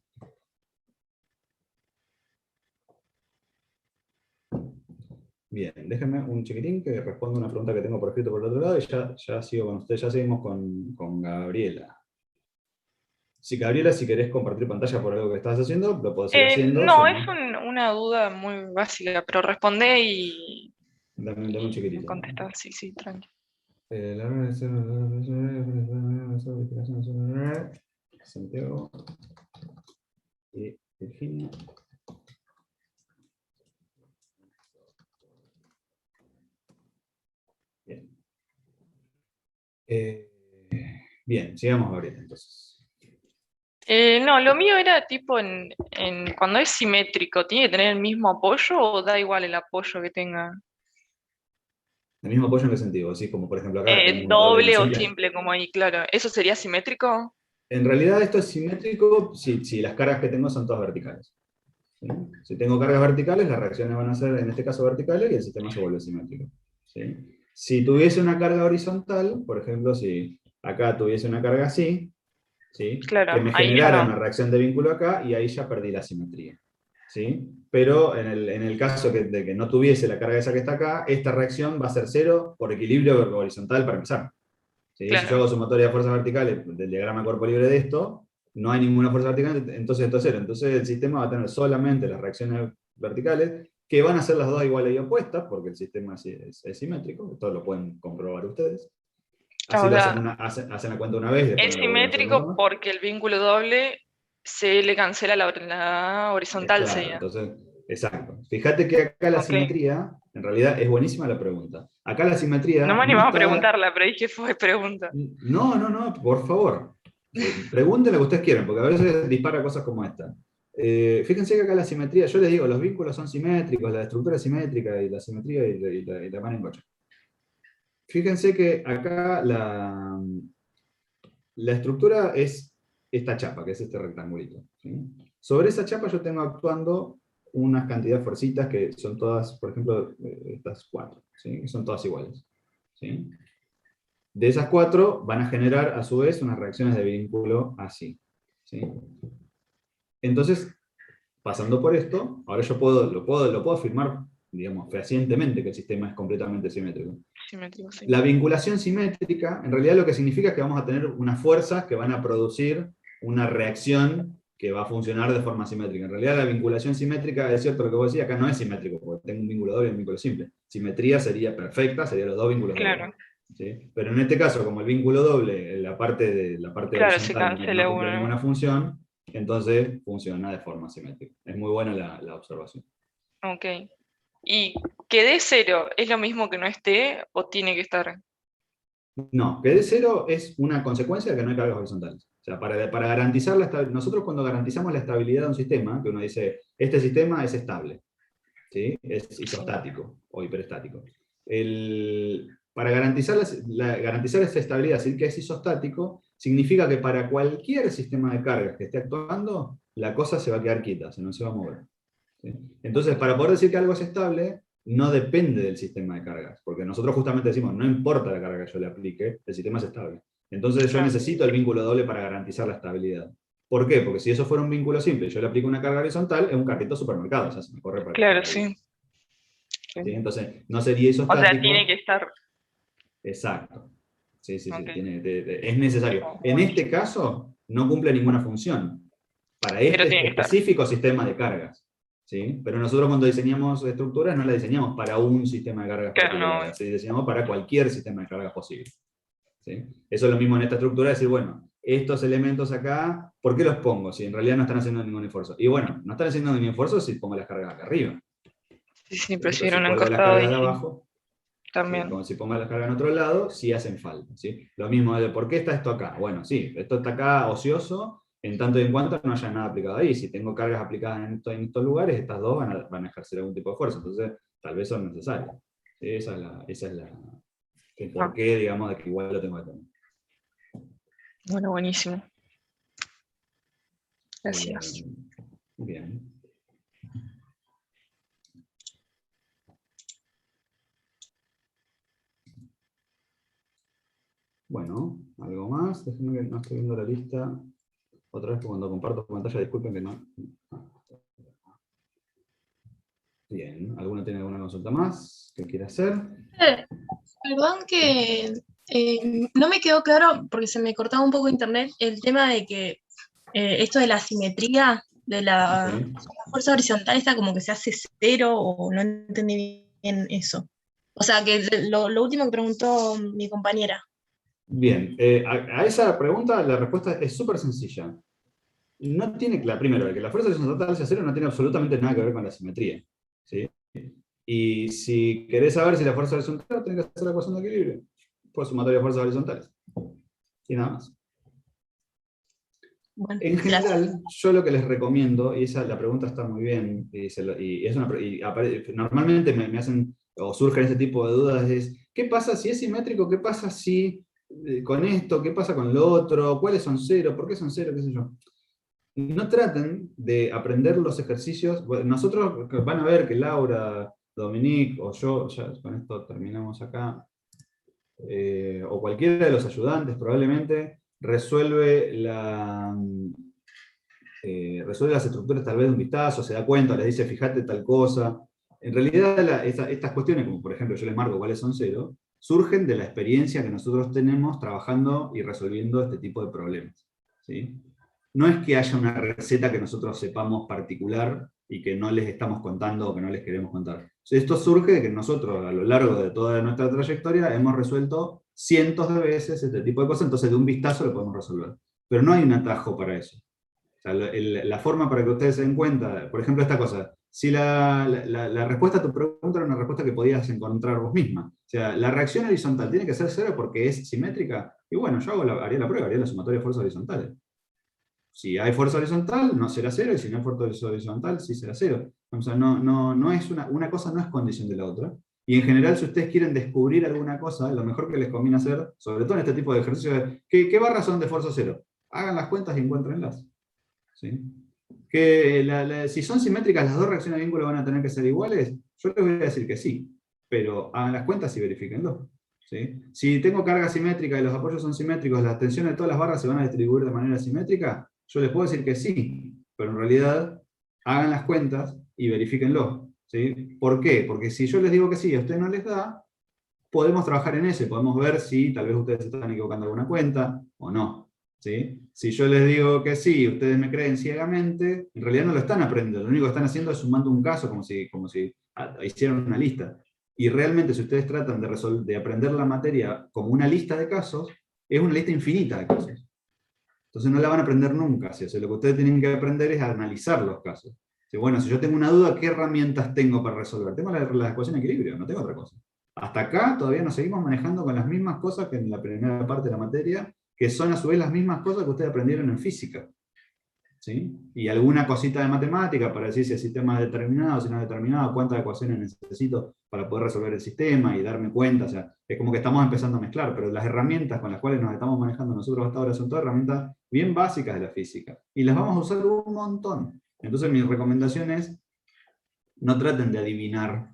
Bien, déjenme un chiquitín que responda una pregunta que tengo por escrito por el otro lado, y ya sigo con ustedes, ya seguimos con Gabriela. Si Gabriela, si querés compartir pantalla por algo que estás haciendo, lo podés ir haciendo. No, es una duda muy básica, pero respondé y Dame un chiquitito. contestar, sí, tranqui. Santiago y Virginia. Bien. Bien, sigamos Gabriela entonces. No, lo mío era tipo cuando es simétrico, ¿tiene que tener el mismo apoyo o da igual el apoyo que tenga? ¿El mismo apoyo en qué sentido? Así como por ejemplo acá. Doble o simple, como ahí, claro. ¿Eso sería simétrico? En realidad esto es simétrico si las cargas que tengo son todas verticales. ¿Sí? Si tengo cargas verticales, las reacciones van a ser en este caso verticales y el sistema se vuelve simétrico. ¿Sí? Si tuviese una carga horizontal, por ejemplo, si acá tuviese una carga así, ¿sí? Claro, que me generara una reacción de vínculo acá, y ahí ya perdí la simetría. ¿Sí? Pero en el caso de que no tuviese la carga esa que está acá, esta reacción va a ser cero por equilibrio horizontal para empezar. ¿Sí? Claro. Si yo hago sumatoria de fuerzas verticales del diagrama de cuerpo libre de esto, no hay ninguna fuerza vertical, entonces esto es cero. Entonces el sistema va a tener solamente las reacciones verticales, que van a ser las dos iguales y opuestas, porque el sistema es simétrico, esto lo pueden comprobar ustedes. Así lo hacen la cuenta una vez. Es simétrico porque el vínculo doble se le cancela la horizontal. Claro, sería. entonces, exacto. Fíjate que acá la simetría, en realidad es buenísima la pregunta. Acá la simetría... No me animaba a preguntarla, pero dije fue pregunta. No, por favor. Pregunten lo que ustedes quieran, porque a veces dispara cosas como esta. Fíjense que acá la simetría, yo les digo, los vínculos son simétricos, la estructura es simétrica, y la simetría y la mano en coche. Fíjense que acá la estructura es esta chapa, que es este rectangulito. ¿Sí? Sobre esa chapa yo tengo actuando unas cantidad de fuercitas que son todas, por ejemplo, estas 4, ¿sí? Que son todas iguales. ¿Sí? De esas 4 van a generar a su vez unas reacciones de vínculo así. ¿Sí? Entonces, pasando por esto, ahora yo lo puedo afirmar, digamos, fehacientemente que el sistema es completamente simétrico. Simétrico, sí. La vinculación simétrica, en realidad lo que significa es que vamos a tener unas fuerzas que van a producir una reacción que va a funcionar de forma simétrica. En realidad la vinculación simétrica, es cierto lo que vos decías, acá no es simétrico, porque tengo un vínculo doble y un vínculo simple. Simetría sería perfecta, serían los dos vínculos Claro. dobles. ¿Sí? Pero en este caso, como el vínculo doble, la parte Claro, se horizontal cancela no cumple uno. ninguna función, entonces funciona de forma simétrica. Es muy buena la observación. Ok. ¿Y que dé 0 es lo mismo que no esté o tiene que estar? No, que dé 0 es una consecuencia de que no hay cargas horizontales. O sea, para garantizar la estabilidad, nosotros cuando garantizamos la estabilidad de un sistema, que uno dice, este sistema es estable, ¿sí? Es isostático o hiperestático. Para garantizar garantizar esa estabilidad, decir que es isostático, significa que para cualquier sistema de cargas que esté actuando, la cosa se va a quedar quieta, no se va a mover. ¿Sí? Entonces, para poder decir que algo es estable, no depende del sistema de cargas, porque nosotros justamente decimos, no importa la carga que yo le aplique, el sistema es estable. Entonces yo necesito el vínculo doble para garantizar la estabilidad. ¿Por qué? Porque si eso fuera un vínculo simple y yo le aplico una carga horizontal, es un carrito de supermercado, o sea, se me corre para Claro, sí. ¿Sí? Entonces, no sería O isostático. sea, tiene que estar. Exacto. Sí, sí, sí. Ok. Es necesario. En este caso, no cumple ninguna función. Para Pero este tiene que estar. específico sistema de cargas. ¿Sí? Pero nosotros cuando diseñamos estructuras no las diseñamos para un sistema de cargas Claro, particular, no. las diseñamos para cualquier sistema de cargas posible. ¿Sí? Eso es lo mismo en esta estructura, decir, bueno, estos elementos acá, ¿por qué los pongo? Si en realidad no están haciendo ningún esfuerzo. Y bueno, no están haciendo ningún esfuerzo si pongo las cargas acá arriba. Sí, ¿Sí? pero si Pero era si un cuelgo las encostado cargas de distinto. abajo, ¿sí? También. Como si pongo las cargas en otro lado, sí hacen falta. ¿Sí? Lo mismo de ¿por qué está esto acá? Bueno, sí, esto está acá ocioso, en tanto y en cuanto no haya nada aplicado ahí. Si tengo cargas aplicadas en estos lugares, estas dos van a ejercer algún tipo de fuerza. Entonces, tal vez son necesarias. ¿Sí? Esa es el porqué, digamos, de que igual lo tengo que tener. Bueno, buenísimo. Gracias. Bien. Bueno, algo más. Déjenme que no estoy viendo la lista. Otra vez cuando comparto pantalla, disculpen que no. Bien, ¿alguno tiene alguna consulta más que quiera hacer? Perdón que no me quedó claro, porque se me cortaba un poco internet, el tema de que esto de la simetría de la fuerza horizontal está como que se hace 0, o no entendí bien eso. O sea, que lo último que preguntó mi compañera. Bien, a esa pregunta la respuesta es súper sencilla. No tiene claro, primero, que la fuerza horizontal sea 0 no tiene absolutamente nada que ver con la simetría. ¿Sí? Y si querés saber si la fuerza horizontal, tenés que hacer la ecuación de equilibrio. Pues sumatoria de fuerzas horizontales. Y nada más. Bueno, en general, yo lo que les recomiendo, y la pregunta está muy bien, normalmente me hacen, o surgen ese tipo de dudas, es, ¿qué pasa si es simétrico? ¿Qué pasa si con esto? ¿Qué pasa con lo otro? ¿Cuáles son 0? ¿Por qué son 0? ¿Qué sé yo? No traten de aprender los ejercicios. Nosotros van a ver que Laura, Dominique o yo, ya con esto terminamos acá, o cualquiera de los ayudantes probablemente, resuelve las estructuras tal vez de un vistazo, se da cuenta, les dice fíjate tal cosa. En realidad estas cuestiones, como por ejemplo yo les marco cuáles son 0, surgen de la experiencia que nosotros tenemos trabajando y resolviendo este tipo de problemas. ¿Sí? No es que haya una receta que nosotros sepamos particular y que no les estamos contando o que no les queremos contar. Esto surge de que nosotros a lo largo de toda nuestra trayectoria hemos resuelto cientos de veces este tipo de cosas, entonces de un vistazo lo podemos resolver. Pero no hay un atajo para eso. O sea, la forma para que ustedes se den cuenta, por ejemplo esta cosa, si la respuesta a tu pregunta era una respuesta que podías encontrar vos misma. O sea, la reacción horizontal tiene que ser 0 porque es simétrica, y bueno, yo haría la prueba, haría la sumatoria de fuerzas horizontales. Si hay fuerza horizontal, no será 0, y si no hay fuerza horizontal, sí será 0. O sea, no es una cosa no es condición de la otra. Y en general, si ustedes quieren descubrir alguna cosa, lo mejor que les conviene hacer, sobre todo en este tipo de ejercicios, es ¿qué barras son de fuerza 0? Hagan las cuentas y encuéntrenlas. ¿Sí? Si son simétricas, las dos reacciones de vínculo van a tener que ser iguales, yo les voy a decir que sí, pero hagan las cuentas y verifíquenlo. ¿Sí? Si tengo carga simétrica y los apoyos son simétricos, las tensiones de todas las barras se van a distribuir de manera simétrica, yo les puedo decir que sí, pero en realidad hagan las cuentas y verifíquenlo. ¿Sí? ¿Por qué? Porque si yo les digo que sí y a ustedes no les da, podemos trabajar en eso, podemos ver si tal vez ustedes se están equivocando alguna cuenta o no. ¿Sí? Si yo les digo que sí y ustedes me creen ciegamente, en realidad no lo están aprendiendo, lo único que están haciendo es sumando un caso como si hicieran una lista. Y realmente si ustedes tratan de aprender la materia como una lista de casos, es una lista infinita de casos. Entonces no la van a aprender nunca. ¿Sí? O sea, lo que ustedes tienen que aprender es analizar los casos. ¿Sí? Bueno, si yo tengo una duda, ¿qué herramientas tengo para resolver? Tengo la ecuación de equilibrio, no tengo otra cosa. Hasta acá todavía nos seguimos manejando con las mismas cosas que en la primera parte de la materia, que son a su vez las mismas cosas que ustedes aprendieron en física. ¿Sí? Y alguna cosita de matemática para decir si el sistema es determinado, si no es determinado, cuántas ecuaciones necesito para poder resolver el sistema y darme cuenta. O sea, es como que estamos empezando a mezclar, pero las herramientas con las cuales nos estamos manejando nosotros hasta ahora son todas herramientas bien básicas de la física. Y las vamos a usar un montón. Entonces mi recomendación es, no traten de adivinar,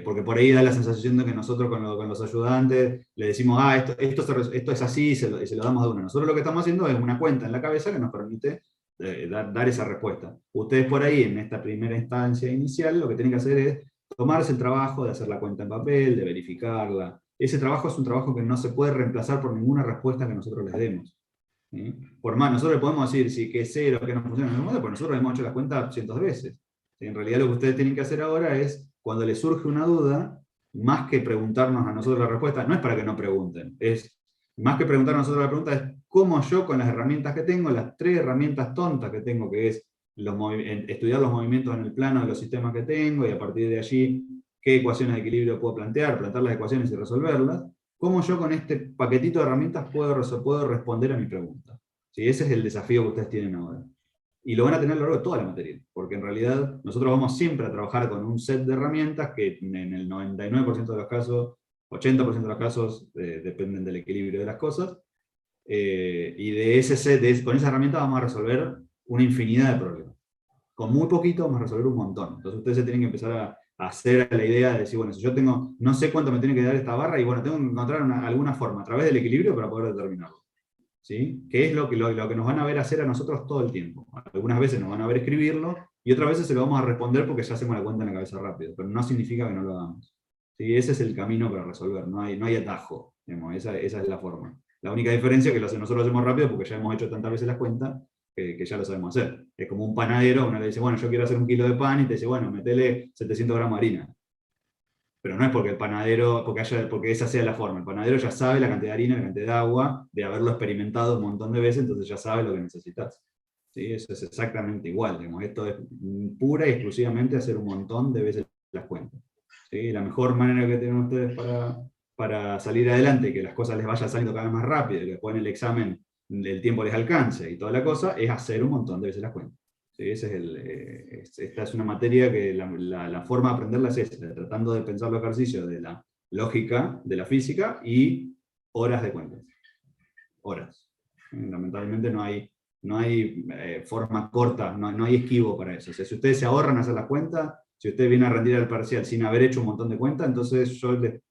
porque por ahí da la sensación de que nosotros con los ayudantes le decimos, esto es así, y se lo damos de una. Nosotros lo que estamos haciendo es una cuenta en la cabeza que nos permite dar esa respuesta. Ustedes por ahí, en esta primera instancia inicial, lo que tienen que hacer es tomarse el trabajo de hacer la cuenta en papel, de verificarla. Ese trabajo es un trabajo que no se puede reemplazar por ninguna respuesta que nosotros les demos. ¿Sí? Por más, nosotros le podemos decir si que es cero, que no funciona, porque nosotros hemos hecho las cuentas cientos de veces. ¿Sí? En realidad lo que ustedes tienen que hacer ahora es, cuando les surge una duda, más que preguntarnos a nosotros la respuesta, no es para que no pregunten, es más que preguntarnos a nosotros la pregunta, es cómo yo con las herramientas que tengo, las 3 herramientas tontas que tengo, que es estudiar los movimientos en el plano de los sistemas que tengo, y a partir de allí, qué ecuaciones de equilibrio puedo plantear las ecuaciones y resolverlas, cómo yo con este paquetito de herramientas puedo responder a mi pregunta. ¿Sí? Ese es el desafío que ustedes tienen ahora. Y lo van a tener a lo largo de toda la materia, porque en realidad nosotros vamos siempre a trabajar con un set de herramientas que en el 99% de los casos, 80% de los casos, dependen del equilibrio de las cosas, y de ese set, con esa herramienta vamos a resolver una infinidad de problemas. Con muy poquito vamos a resolver un montón. Entonces ustedes se tienen que empezar a hacer la idea de decir, bueno, si yo no sé cuánto me tiene que dar esta barra, y bueno, tengo que encontrar alguna forma a través del equilibrio para poder determinarlo. ¿Sí? Que es lo que nos van a ver hacer a nosotros todo el tiempo. Algunas veces nos van a ver escribirlo, y otras veces se lo vamos a responder porque ya hacemos la cuenta en la cabeza rápido, pero no significa que no lo hagamos. ¿Sí? Ese es el camino para resolver, no hay atajo, digamos, esa es la forma. La única diferencia es que nosotros lo hacemos rápido porque ya hemos hecho tantas veces las cuentas que ya lo sabemos hacer. Es como un panadero, uno le dice, bueno, yo quiero hacer 1 kilo de pan, y te dice, bueno, metele 700 gramos de harina. Pero no es porque el panadero, porque esa sea la forma. El panadero ya sabe la cantidad de harina, la cantidad de agua, de haberlo experimentado un montón de veces, entonces ya sabe lo que necesitas. ¿Sí? Eso es exactamente igual. Digamos. Esto es pura y exclusivamente hacer un montón de veces las cuentas. ¿Sí? La mejor manera que tienen ustedes para salir adelante, que las cosas les vayan saliendo cada vez más rápido, y que después en el examen el tiempo les alcance y toda la cosa, es hacer un montón de veces las cuentas. ¿Sí? Esta es una materia que la forma de aprenderla es esta, tratando de pensar los ejercicios de la lógica, de la física, y horas de cuentas. Horas. Lamentablemente no hay forma corta, no hay esquivo para eso. O sea, si ustedes se ahorran hacer las cuentas, si ustedes vienen a rendir el parcial sin haber hecho un montón de cuentas, entonces yo les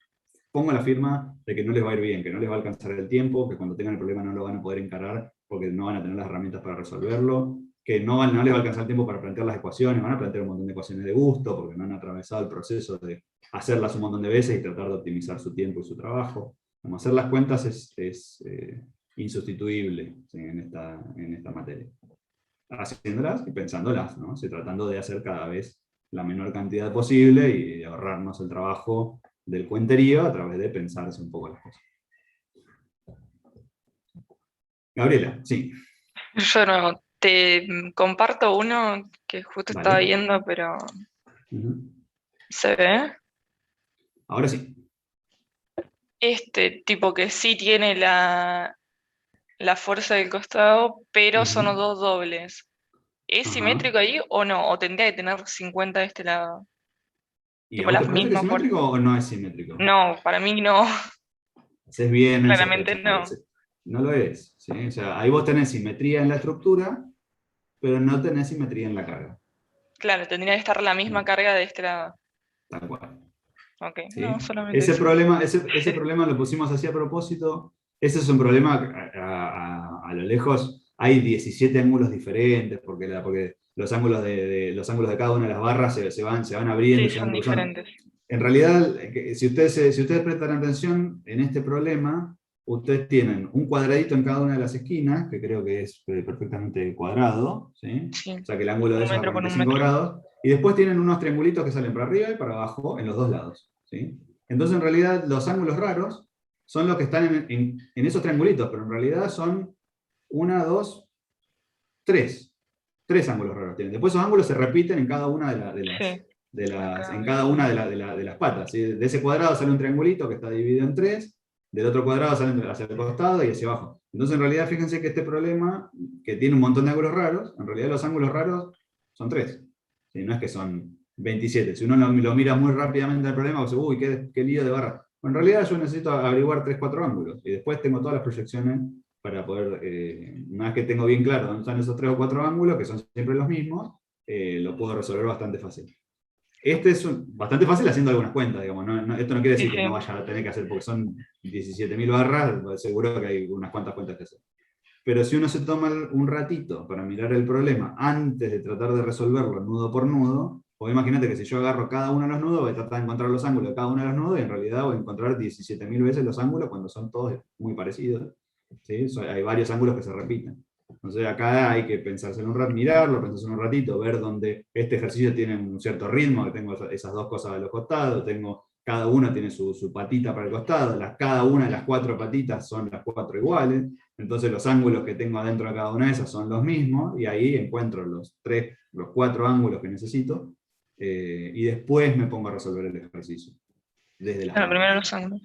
pongo la firma de que no les va a ir bien, que no les va a alcanzar el tiempo, que cuando tengan el problema no lo van a poder encarar porque no van a tener las herramientas para resolverlo, que no les va a alcanzar el tiempo para plantear las ecuaciones, van a plantear un montón de ecuaciones de gusto porque no han atravesado el proceso de hacerlas un montón de veces y tratar de optimizar su tiempo y su trabajo. Como hacer las cuentas es insustituible, ¿sí? en esta materia. Haciéndolas y pensándolas, ¿no? Sí, tratando de hacer cada vez la menor cantidad posible y de ahorrarnos el trabajo del cuenterío a través de pensarse un poco las cosas. Gabriela, sí. Yo no, te comparto uno que justo Vale. estaba viendo, pero ¿se ve? Ahora sí. Este tipo que sí tiene la fuerza del costado, pero son los dos dobles. ¿Es Ajá. simétrico ahí o no? ¿O tendría que tener 50 de este lado? ¿Y Tipo a vos las te parece que es mismas simétrico o no es simétrico? No, para mí no. Haces bien en Claramente sospechar. no. No lo es. ¿Sí? O sea, ahí vos tenés simetría en la estructura, pero no tenés simetría en la carga. Claro, tendría que estar la misma carga de este lado. Tal cual. Ok, ¿Sí? no, solamente Ese eso. problema lo pusimos así a propósito. Ese es un problema a lo lejos. Hay 17 ángulos diferentes, porque los ángulos los ángulos de cada una de las barras se van abriendo. Sí, se van son cruzando. diferentes. En realidad, si ustedes prestan atención en este problema, ustedes tienen un cuadradito en cada una de las esquinas, que creo que es perfectamente cuadrado, ¿sí? Sí. O sea que el ángulo de Un eso es metro por un 45 metro. grados, y después tienen unos triangulitos que salen para arriba y para abajo en los dos lados, ¿sí? Entonces, en realidad, los ángulos raros son los que están en esos triangulitos, pero en realidad son 1, 2, 3. 3 ángulos raros tienen. Después esos ángulos se repiten en cada una de las patas, ¿sí? De ese cuadrado sale un triangulito que está dividido en 3, del otro cuadrado sale hacia el costado y hacia abajo. Entonces, en realidad, fíjense que este problema, que tiene un montón de ángulos raros, en realidad los ángulos raros son 3. ¿Sí? No es que son 27. Si uno lo mira muy rápidamente el problema, dice, uy, qué lío de barra. Bueno, en realidad yo necesito averiguar 3, 4 ángulos, y después tengo todas las proyecciones para poder, una vez que tengo bien claro dónde están esos 3 o 4 ángulos, que son siempre los mismos, lo puedo resolver bastante fácil. Este es bastante fácil haciendo algunas cuentas, digamos. Esto no quiere decir que no vaya a tener que hacer, porque son 17.000 barras, seguro que hay unas cuantas cuentas que hacer. Pero si uno se toma un ratito para mirar el problema antes de tratar de resolverlo nudo por nudo, pues imagínate que si yo agarro cada uno de los nudos, voy a tratar de encontrar los ángulos de cada uno de los nudos, y en realidad voy a encontrar 17.000 veces los ángulos cuando son todos muy parecidos, ¿sí? Hay varios ángulos que se repiten. Entonces acá hay que pensárselo un rato, mirarlo, pensárselo un ratito, ver dónde este ejercicio tiene un cierto ritmo, que tengo esas dos cosas a los costados, cada una tiene su patita para el costado, cada una de las 4 patitas son las 4 iguales, entonces los ángulos que tengo adentro de cada una de esas son los mismos, y ahí encuentro los 4 ángulos que necesito, y después me pongo a resolver el ejercicio. Desde las Claro, primero los ángulos.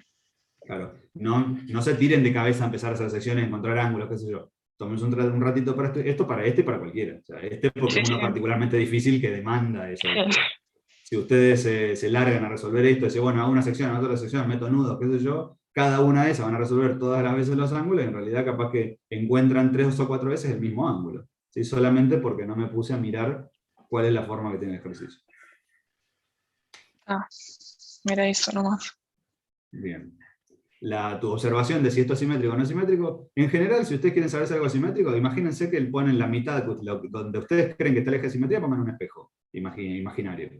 Claro, no se tiren de cabeza a empezar a hacer secciones, encontrar ángulos, qué sé yo. Tómense un ratito para esto para este y para cualquiera. O sea, porque es uno particularmente difícil que demanda eso. Si ustedes se largan a resolver esto, dicen, bueno, hago una sección, hago otra sección, meto nudos, qué sé yo, cada una de esas van a resolver todas las veces los ángulos, y en realidad capaz que encuentran 3 o 4 veces el mismo ángulo. ¿Sí? Solamente porque no me puse a mirar cuál es la forma que tiene el ejercicio. Mira eso nomás. Bien. Tu observación de si esto es simétrico o no es simétrico, en general, si ustedes quieren saber si algo es simétrico, imagínense que ponen la mitad, donde ustedes creen que está el eje de simetría, pongan un espejo imaginario.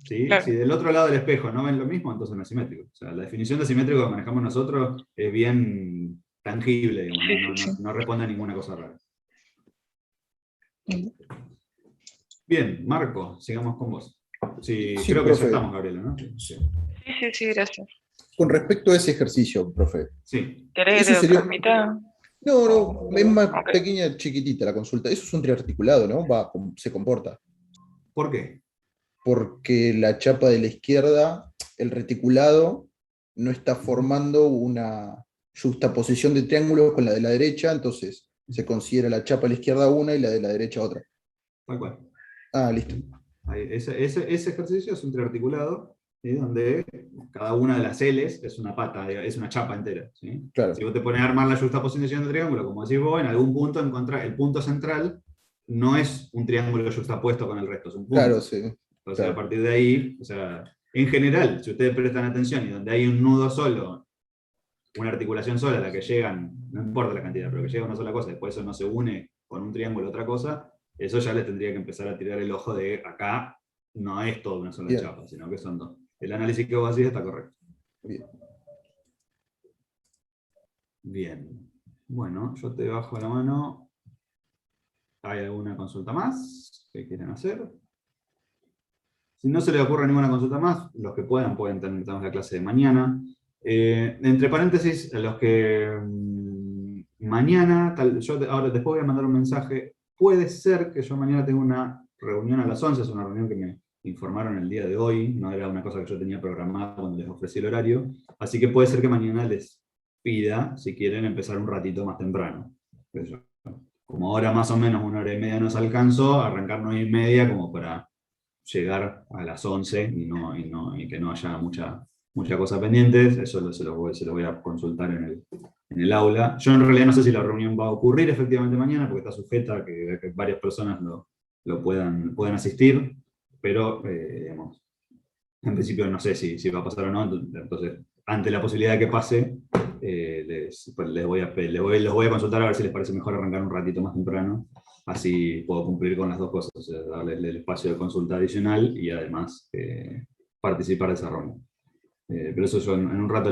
¿Sí? Claro. Si del otro lado del espejo no ven lo mismo, entonces no es simétrico. O sea, la definición de simétrico que manejamos nosotros es bien tangible, digamos, no responde a ninguna cosa rara. Bien, Marco, sigamos con vos. Sí, creo que ya estamos, Gabriela, ¿no? Sí, gracias. Con respecto a ese ejercicio, profe. Sí. ¿Querés que te transmita? No, es más pequeña, chiquitita la consulta. Eso es un triarticulado, ¿no? Se comporta. ¿Por qué? Porque la chapa de la izquierda, el reticulado, no está formando una juxtaposición de triángulos con la de la derecha, entonces se considera la chapa de la izquierda una y la de la derecha otra. Tal cual. Listo. Ese ejercicio es un triarticulado, ¿sí? Donde cada una de las L's es una pata, es una chapa entera. ¿Sí? Claro. Si vos te pones a armar la juxtaposición de triángulo, como decís vos, en algún punto encontrás el punto central, no es un triángulo juxtapuesto con el resto, es un punto. Claro, sí. Entonces, a partir de ahí, o sea, en general, si ustedes prestan atención y donde hay un nudo solo, una articulación sola a la que llegan, no importa la cantidad, pero que llega una sola cosa, después eso no se une con un triángulo otra cosa, eso ya le tendría que empezar a tirar el ojo de acá no es toda una sola chapa, sino que son dos. El análisis que vos hacés está correcto. Bien. Bueno, yo te bajo la mano. ¿Hay alguna consulta más que quieran hacer? Si no se les ocurre ninguna consulta más, los que pueden tener la clase de mañana. Entre paréntesis, los que mañana, yo ahora después voy a mandar un mensaje. Puede ser que yo mañana tenga una reunión a las 11, es una reunión que me informaron el día de hoy, no era una cosa que yo tenía programada cuando les ofrecí el horario, así que puede ser que mañana les pida, si quieren, empezar un ratito más temprano. Como ahora más o menos 1 hora y media nos alcanzó, arrancar 9 y media como para llegar a las 11 y que no haya mucha cosa pendiente. Eso se lo voy a consultar en el aula. Yo en realidad no sé si la reunión va a ocurrir efectivamente mañana, porque está sujeta a que varias personas lo puedan asistir, pero digamos, en principio no sé si va a pasar o no, entonces ante la posibilidad de que pase, les voy a consultar a ver si les parece mejor arrancar un ratito más temprano, así puedo cumplir con las dos cosas, o sea, darles el espacio de consulta adicional y además participar de esa reunión. Pero eso yo en un rato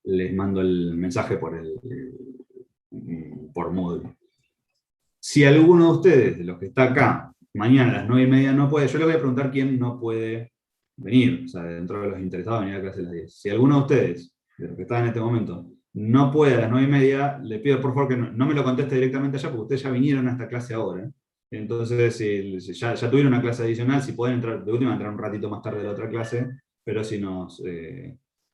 les mando el mensaje por Moodle. Si alguno de ustedes, de los que está acá, mañana a las 9:30 no puede, yo les voy a preguntar quién no puede venir, o sea, dentro de los interesados venir a clase a las 10. Si alguno de ustedes, de los que están en este momento, no puede a las 9:30, le pido por favor que no me lo conteste directamente allá, porque ustedes ya vinieron a esta clase ahora. Entonces, si ya tuvieron una clase adicional, si pueden entrar, de última entrar un ratito más tarde de la otra clase, pero si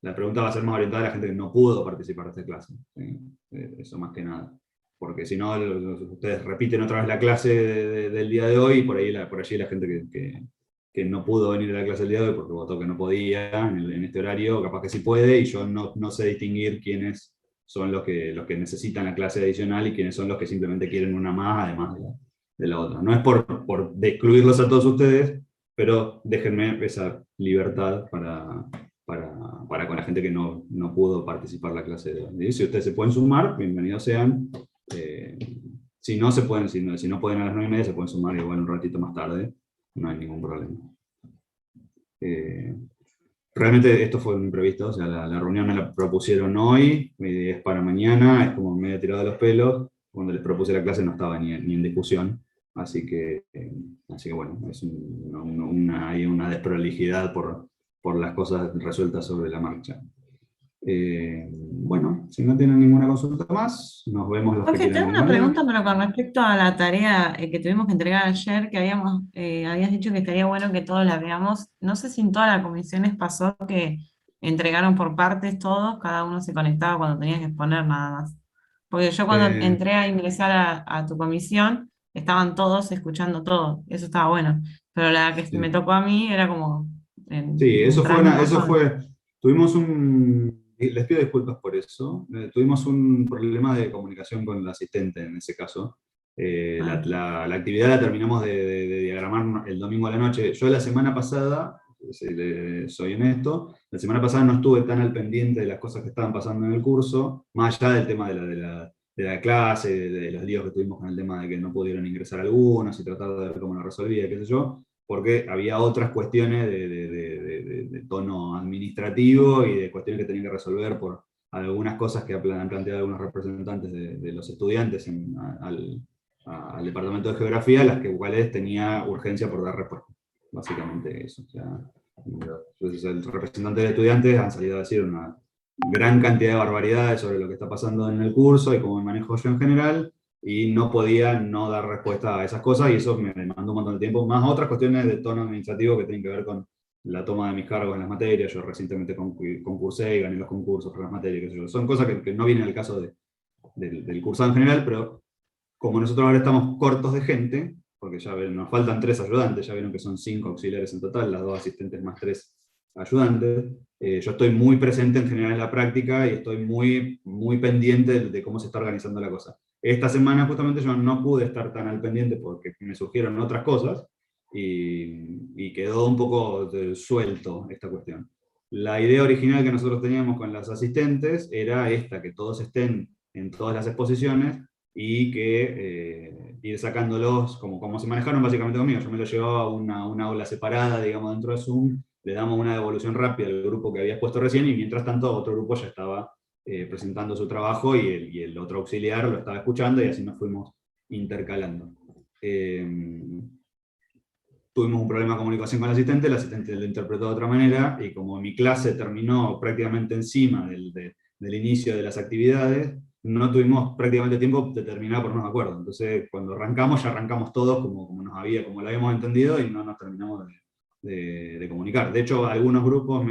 la pregunta va a ser más orientada a la gente que no pudo participar de esta clase. Eso más que nada. Porque si no, ustedes repiten otra vez la clase del día de hoy, y por allí la gente que no pudo venir a la clase del día de hoy porque votó que no podía en este horario, capaz que sí puede, y yo no sé distinguir quiénes son los que necesitan la clase adicional y quiénes son los que simplemente quieren una más además de la otra. No es por excluirlos a todos ustedes, pero déjenme esa libertad para con la gente que no pudo participar en la clase de hoy. Si ustedes se pueden sumar, bienvenidos sean. Si no pueden a las 9:30, se pueden sumar igual un ratito más tarde, no hay ningún problema. Realmente esto fue imprevisto, o sea, la reunión me la propusieron hoy, es para mañana, es como medio tirado de los pelos, cuando les propuse la clase no estaba ni en discusión, así que bueno, es hay una desprolijidad por las cosas resueltas sobre la marcha. Bueno, si no tienen ninguna consulta más, nos vemos los que Jorge, quieran tengo una venir. pregunta, pero con respecto a la tarea que tuvimos que entregar ayer, que habías dicho que estaría bueno que todos la veamos. No sé si en todas las comisiones pasó que entregaron por partes todos, cada uno se conectaba cuando tenía que exponer nada más. Porque yo cuando entré a ingresar a tu comisión, estaban todos escuchando todo, eso estaba bueno. Pero la que me tocó a mí era como... Sí, eso fue, tuvimos les pido disculpas por eso, tuvimos un problema de comunicación con el asistente en ese caso. La actividad la terminamos de diagramar el domingo a la noche. Yo la semana pasada, soy honesto, la semana pasada no estuve tan al pendiente de las cosas que estaban pasando en el curso, más allá del tema de la clase, de los líos que tuvimos con el tema de que no pudieron ingresar algunos y tratar de ver cómo lo resolvía, qué sé yo, porque había otras cuestiones de tono administrativo y de cuestiones que tenían que resolver por algunas cosas que han planteado algunos representantes de los estudiantes al departamento de geografía, las cuales tenía urgencia por dar respuesta. Básicamente eso. O sea, entonces el representante de estudiantes han salido a decir una gran cantidad de barbaridades sobre lo que está pasando en el curso y cómo me manejo yo en general, y no podía no dar respuesta a esas cosas, y eso me demandó un montón de tiempo, más otras cuestiones de tono administrativo que tienen que ver con la toma de mis cargos en las materias. Yo recientemente concursé y gané los concursos por las materias, qué sé yo. Son cosas que no vienen al caso del cursado en general, pero como nosotros ahora estamos cortos de gente, porque ya ven, nos faltan 3 ayudantes, ya vieron que son 5 auxiliares en total, las 2 asistentes más 3 ayudantes, yo estoy muy presente en general en la práctica y estoy muy, muy pendiente de cómo se está organizando la cosa. Esta semana justamente yo no pude estar tan al pendiente porque me surgieron otras cosas y quedó un poco suelto esta cuestión. La idea original que nosotros teníamos con las asistentes era esta, que todos estén en todas las exposiciones y que ir sacándolos, como se manejaron básicamente conmigo. Yo me lo llevaba a una aula separada, digamos, dentro de Zoom, le damos una devolución rápida al grupo que había puesto recién, y mientras tanto otro grupo ya estaba presentando su trabajo y el otro auxiliar lo estaba escuchando, y así nos fuimos intercalando. Tuvimos un problema de comunicación con el asistente lo interpretó de otra manera, y como mi clase terminó prácticamente encima del inicio de las actividades, no tuvimos prácticamente tiempo de terminar por ponernos de acuerdo. Entonces, cuando arrancamos, ya arrancamos todos como lo habíamos entendido, y no nos terminamos de comunicar. De hecho, algunos grupos,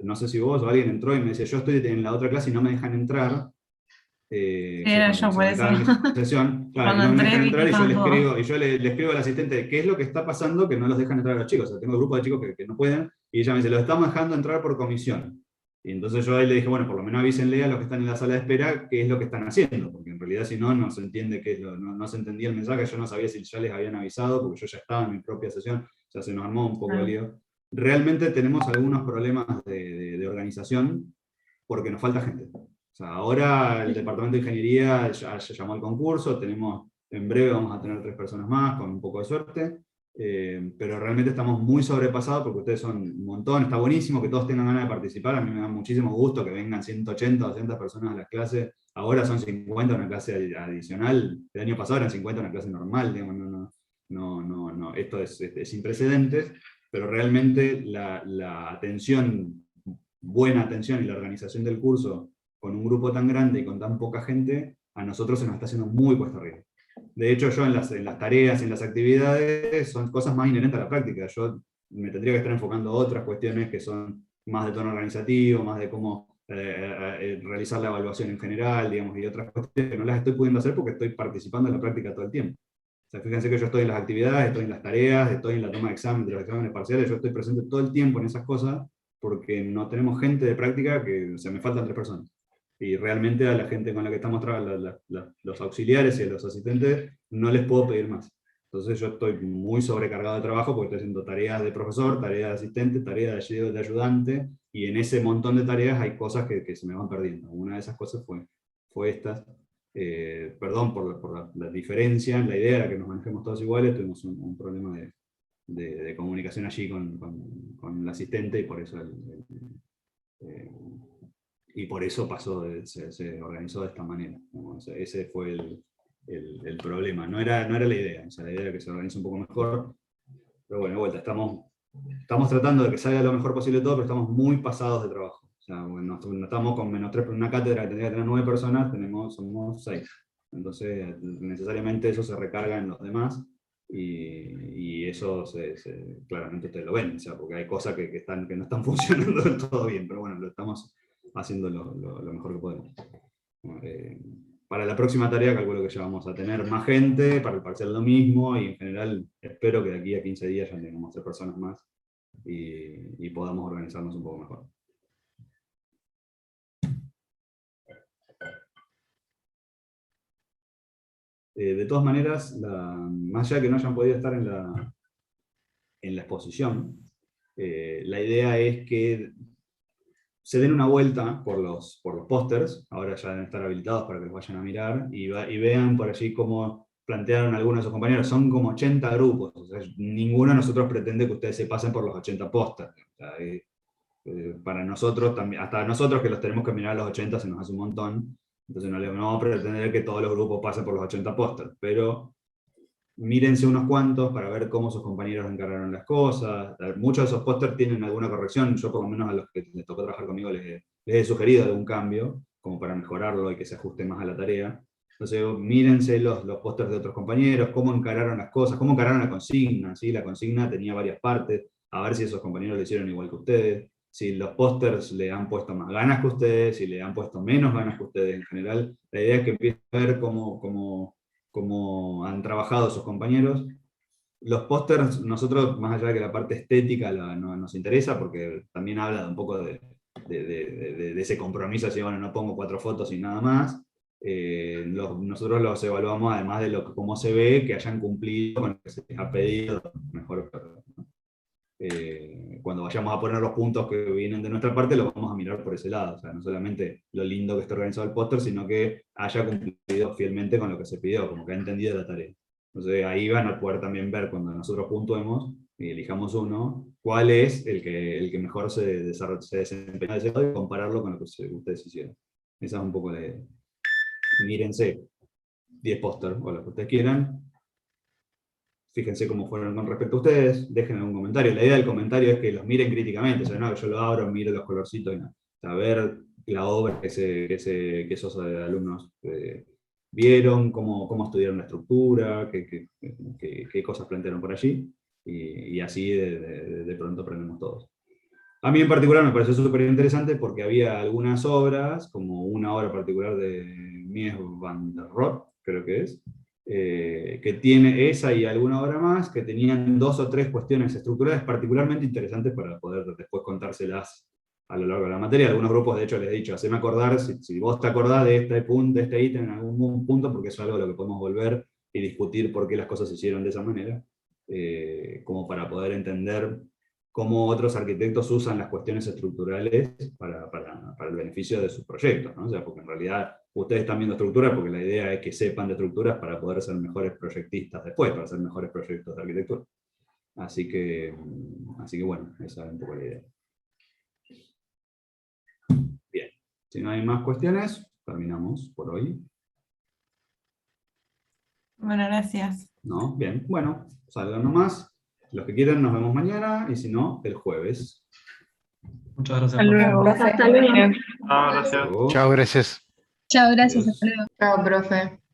no sé si vos o alguien entró y me decía, yo estoy en la otra clase y no me dejan entrar. Era yo, por eso. Sesión, claro, no me dejan entrar, y yo le escribo al asistente qué es lo que está pasando que no los dejan entrar a los chicos. O sea, tengo grupos de chicos que no pueden, y ella me dice, los estamos dejando entrar por comisión. Y entonces yo ahí le dije, bueno, por lo menos avísenle a los que están en la sala de espera qué es lo que están haciendo, porque en realidad si no, no se entiende no se entendía el mensaje, yo no sabía si ya les habían avisado, porque yo ya estaba en mi propia sesión, ya se nos armó un poco el lío. Realmente tenemos algunos problemas de organización, porque nos falta gente. O sea, ahora el departamento de ingeniería ya llamó al concurso, en breve vamos a tener 3 personas más, con un poco de suerte, pero realmente estamos muy sobrepasados porque ustedes son un montón, está buenísimo que todos tengan ganas de participar, a mí me da muchísimo gusto que vengan 180 o 200 personas a las clases, ahora son 50 una clase adicional, el año pasado eran 50 una clase normal, digamos, no, esto es sin precedentes, pero realmente la atención, buena atención y la organización del curso con un grupo tan grande y con tan poca gente, a nosotros se nos está haciendo muy cuesta arriba. De hecho, yo en las tareas y en las actividades son cosas más inherentes a la práctica. Yo me tendría que estar enfocando a otras cuestiones que son más de tono organizativo, más de cómo realizar la evaluación en general, digamos, y otras cuestiones que no las estoy pudiendo hacer porque estoy participando en la práctica todo el tiempo. O sea, fíjense que yo estoy en las actividades, estoy en las tareas, estoy en la toma de examen, de los exámenes parciales, yo estoy presente todo el tiempo en esas cosas porque no tenemos gente de práctica que, o sea, me faltan 3 personas. Y realmente a la gente con la que estamos trabajando, los auxiliares y los asistentes, no les puedo pedir más. Entonces yo estoy muy sobrecargado de trabajo porque estoy haciendo tareas de profesor, tareas de asistente, tareas de ayudante, y en ese montón de tareas hay cosas que se me van perdiendo. Una de esas cosas fue esta. Perdón por la diferencia en la idea, era que nos manejemos todos iguales, tuvimos un problema de comunicación allí con el asistente, y por eso pasó, se organizó de esta manera. Ese fue el problema. No era la idea, o sea, la idea era que se organice un poco mejor, pero bueno, de vuelta, estamos tratando de que salga lo mejor posible todo, pero estamos muy pasados de trabajo. O sea, bueno, no estamos con -3, una cátedra que tendría que tener 9 personas, somos 6. Entonces, necesariamente eso se recarga en los demás, y eso claramente ustedes lo ven, o sea, porque hay cosas que no están funcionando del todo bien, pero bueno, lo estamos haciendo lo mejor que podemos. Para la próxima tarea calculo que ya vamos a tener más gente, para el parcial lo mismo, y en general espero que de aquí a 15 días ya tengamos 3 personas más y podamos organizarnos un poco mejor. De todas maneras, más allá de que no hayan podido estar en la exposición, la idea es que se den una vuelta por los pósters, ahora ya deben estar habilitados para que los vayan a mirar, y vean por allí cómo plantearon algunos de sus compañeros. Son como 80 grupos, o sea, ninguno de nosotros pretende que ustedes se pasen por los 80 pósters. O sea, para nosotros, también, hasta nosotros que los tenemos que mirar a los 80 se nos hace un montón, entonces no vamos a pretender que todos los grupos pasen por los 80 pósters, pero mírense unos cuantos para ver cómo sus compañeros encargaron las cosas. Muchos de esos pósters tienen alguna corrección, yo por lo menos a los que les tocó trabajar conmigo les he sugerido algún cambio, como para mejorarlo y que se ajuste más a la tarea. Entonces mírense los pósters de otros compañeros, cómo encararon las cosas, cómo encararon la consigna, ¿sí? La consigna tenía varias partes, a ver si esos compañeros lo hicieron igual que ustedes, si los pósters le han puesto más ganas que ustedes, si le han puesto menos ganas que ustedes en general. La idea es que empiecen a ver cómo han trabajado sus compañeros. Los pósters, nosotros, más allá de que la parte estética no nos interesa, porque también habla de un poco de ese compromiso, así, bueno, no pongo 4 fotos y nada más. Nosotros los evaluamos además de cómo se ve, que hayan cumplido con lo que se les ha pedido, mejor. Cuando vayamos a poner los puntos que vienen de nuestra parte, los vamos a mirar por ese lado. O sea, no solamente lo lindo que esté organizado el póster, sino que haya cumplido fielmente con lo que se pidió, como que ha entendido la tarea. Entonces ahí van a poder también ver, cuando nosotros puntuemos y elijamos uno, cuál es el que mejor se desempeña de ese lado, y compararlo con lo que ustedes hicieron. Esa es un poco de... Mírense 10 póster o lo que ustedes quieran. Fíjense cómo fueron con respecto a ustedes, dejen algún comentario. La idea del comentario es que los miren críticamente, o sea, no, yo lo abro, miro los colorcitos, y no. O sea, ver la obra que esos alumnos vieron, cómo estudiaron la estructura, qué cosas plantearon por allí, y así de pronto aprendemos todos. A mí en particular me pareció súper interesante porque había algunas obras, como una obra particular de Mies van der Rohe, creo que es, que tiene esa y alguna obra más, que tenían 2 o 3 cuestiones estructurales particularmente interesantes para poder después contárselas a lo largo de la materia. Algunos grupos, de hecho, les he dicho, haceme acordar, si vos te acordás de este punto, de este ítem en algún punto, porque eso es algo a lo que podemos volver y discutir por qué las cosas se hicieron de esa manera, como para poder entender cómo otros arquitectos usan las cuestiones estructurales para el beneficio de sus proyectos, ¿no? O sea, porque en realidad ustedes están viendo estructuras porque la idea es que sepan de estructuras para poder ser mejores proyectistas después, para hacer mejores proyectos de arquitectura. Así que bueno, esa es un poco la idea. Bien, si no hay más cuestiones, terminamos por hoy. Bueno, gracias. ¿No? Bien, bueno, salgan nomás. Los que quieran nos vemos mañana, y si no, el jueves. Muchas gracias. Hasta luego. Hasta luego. Gracias. Chao, gracias. Chao, gracias. Hasta luego. Chao, profe.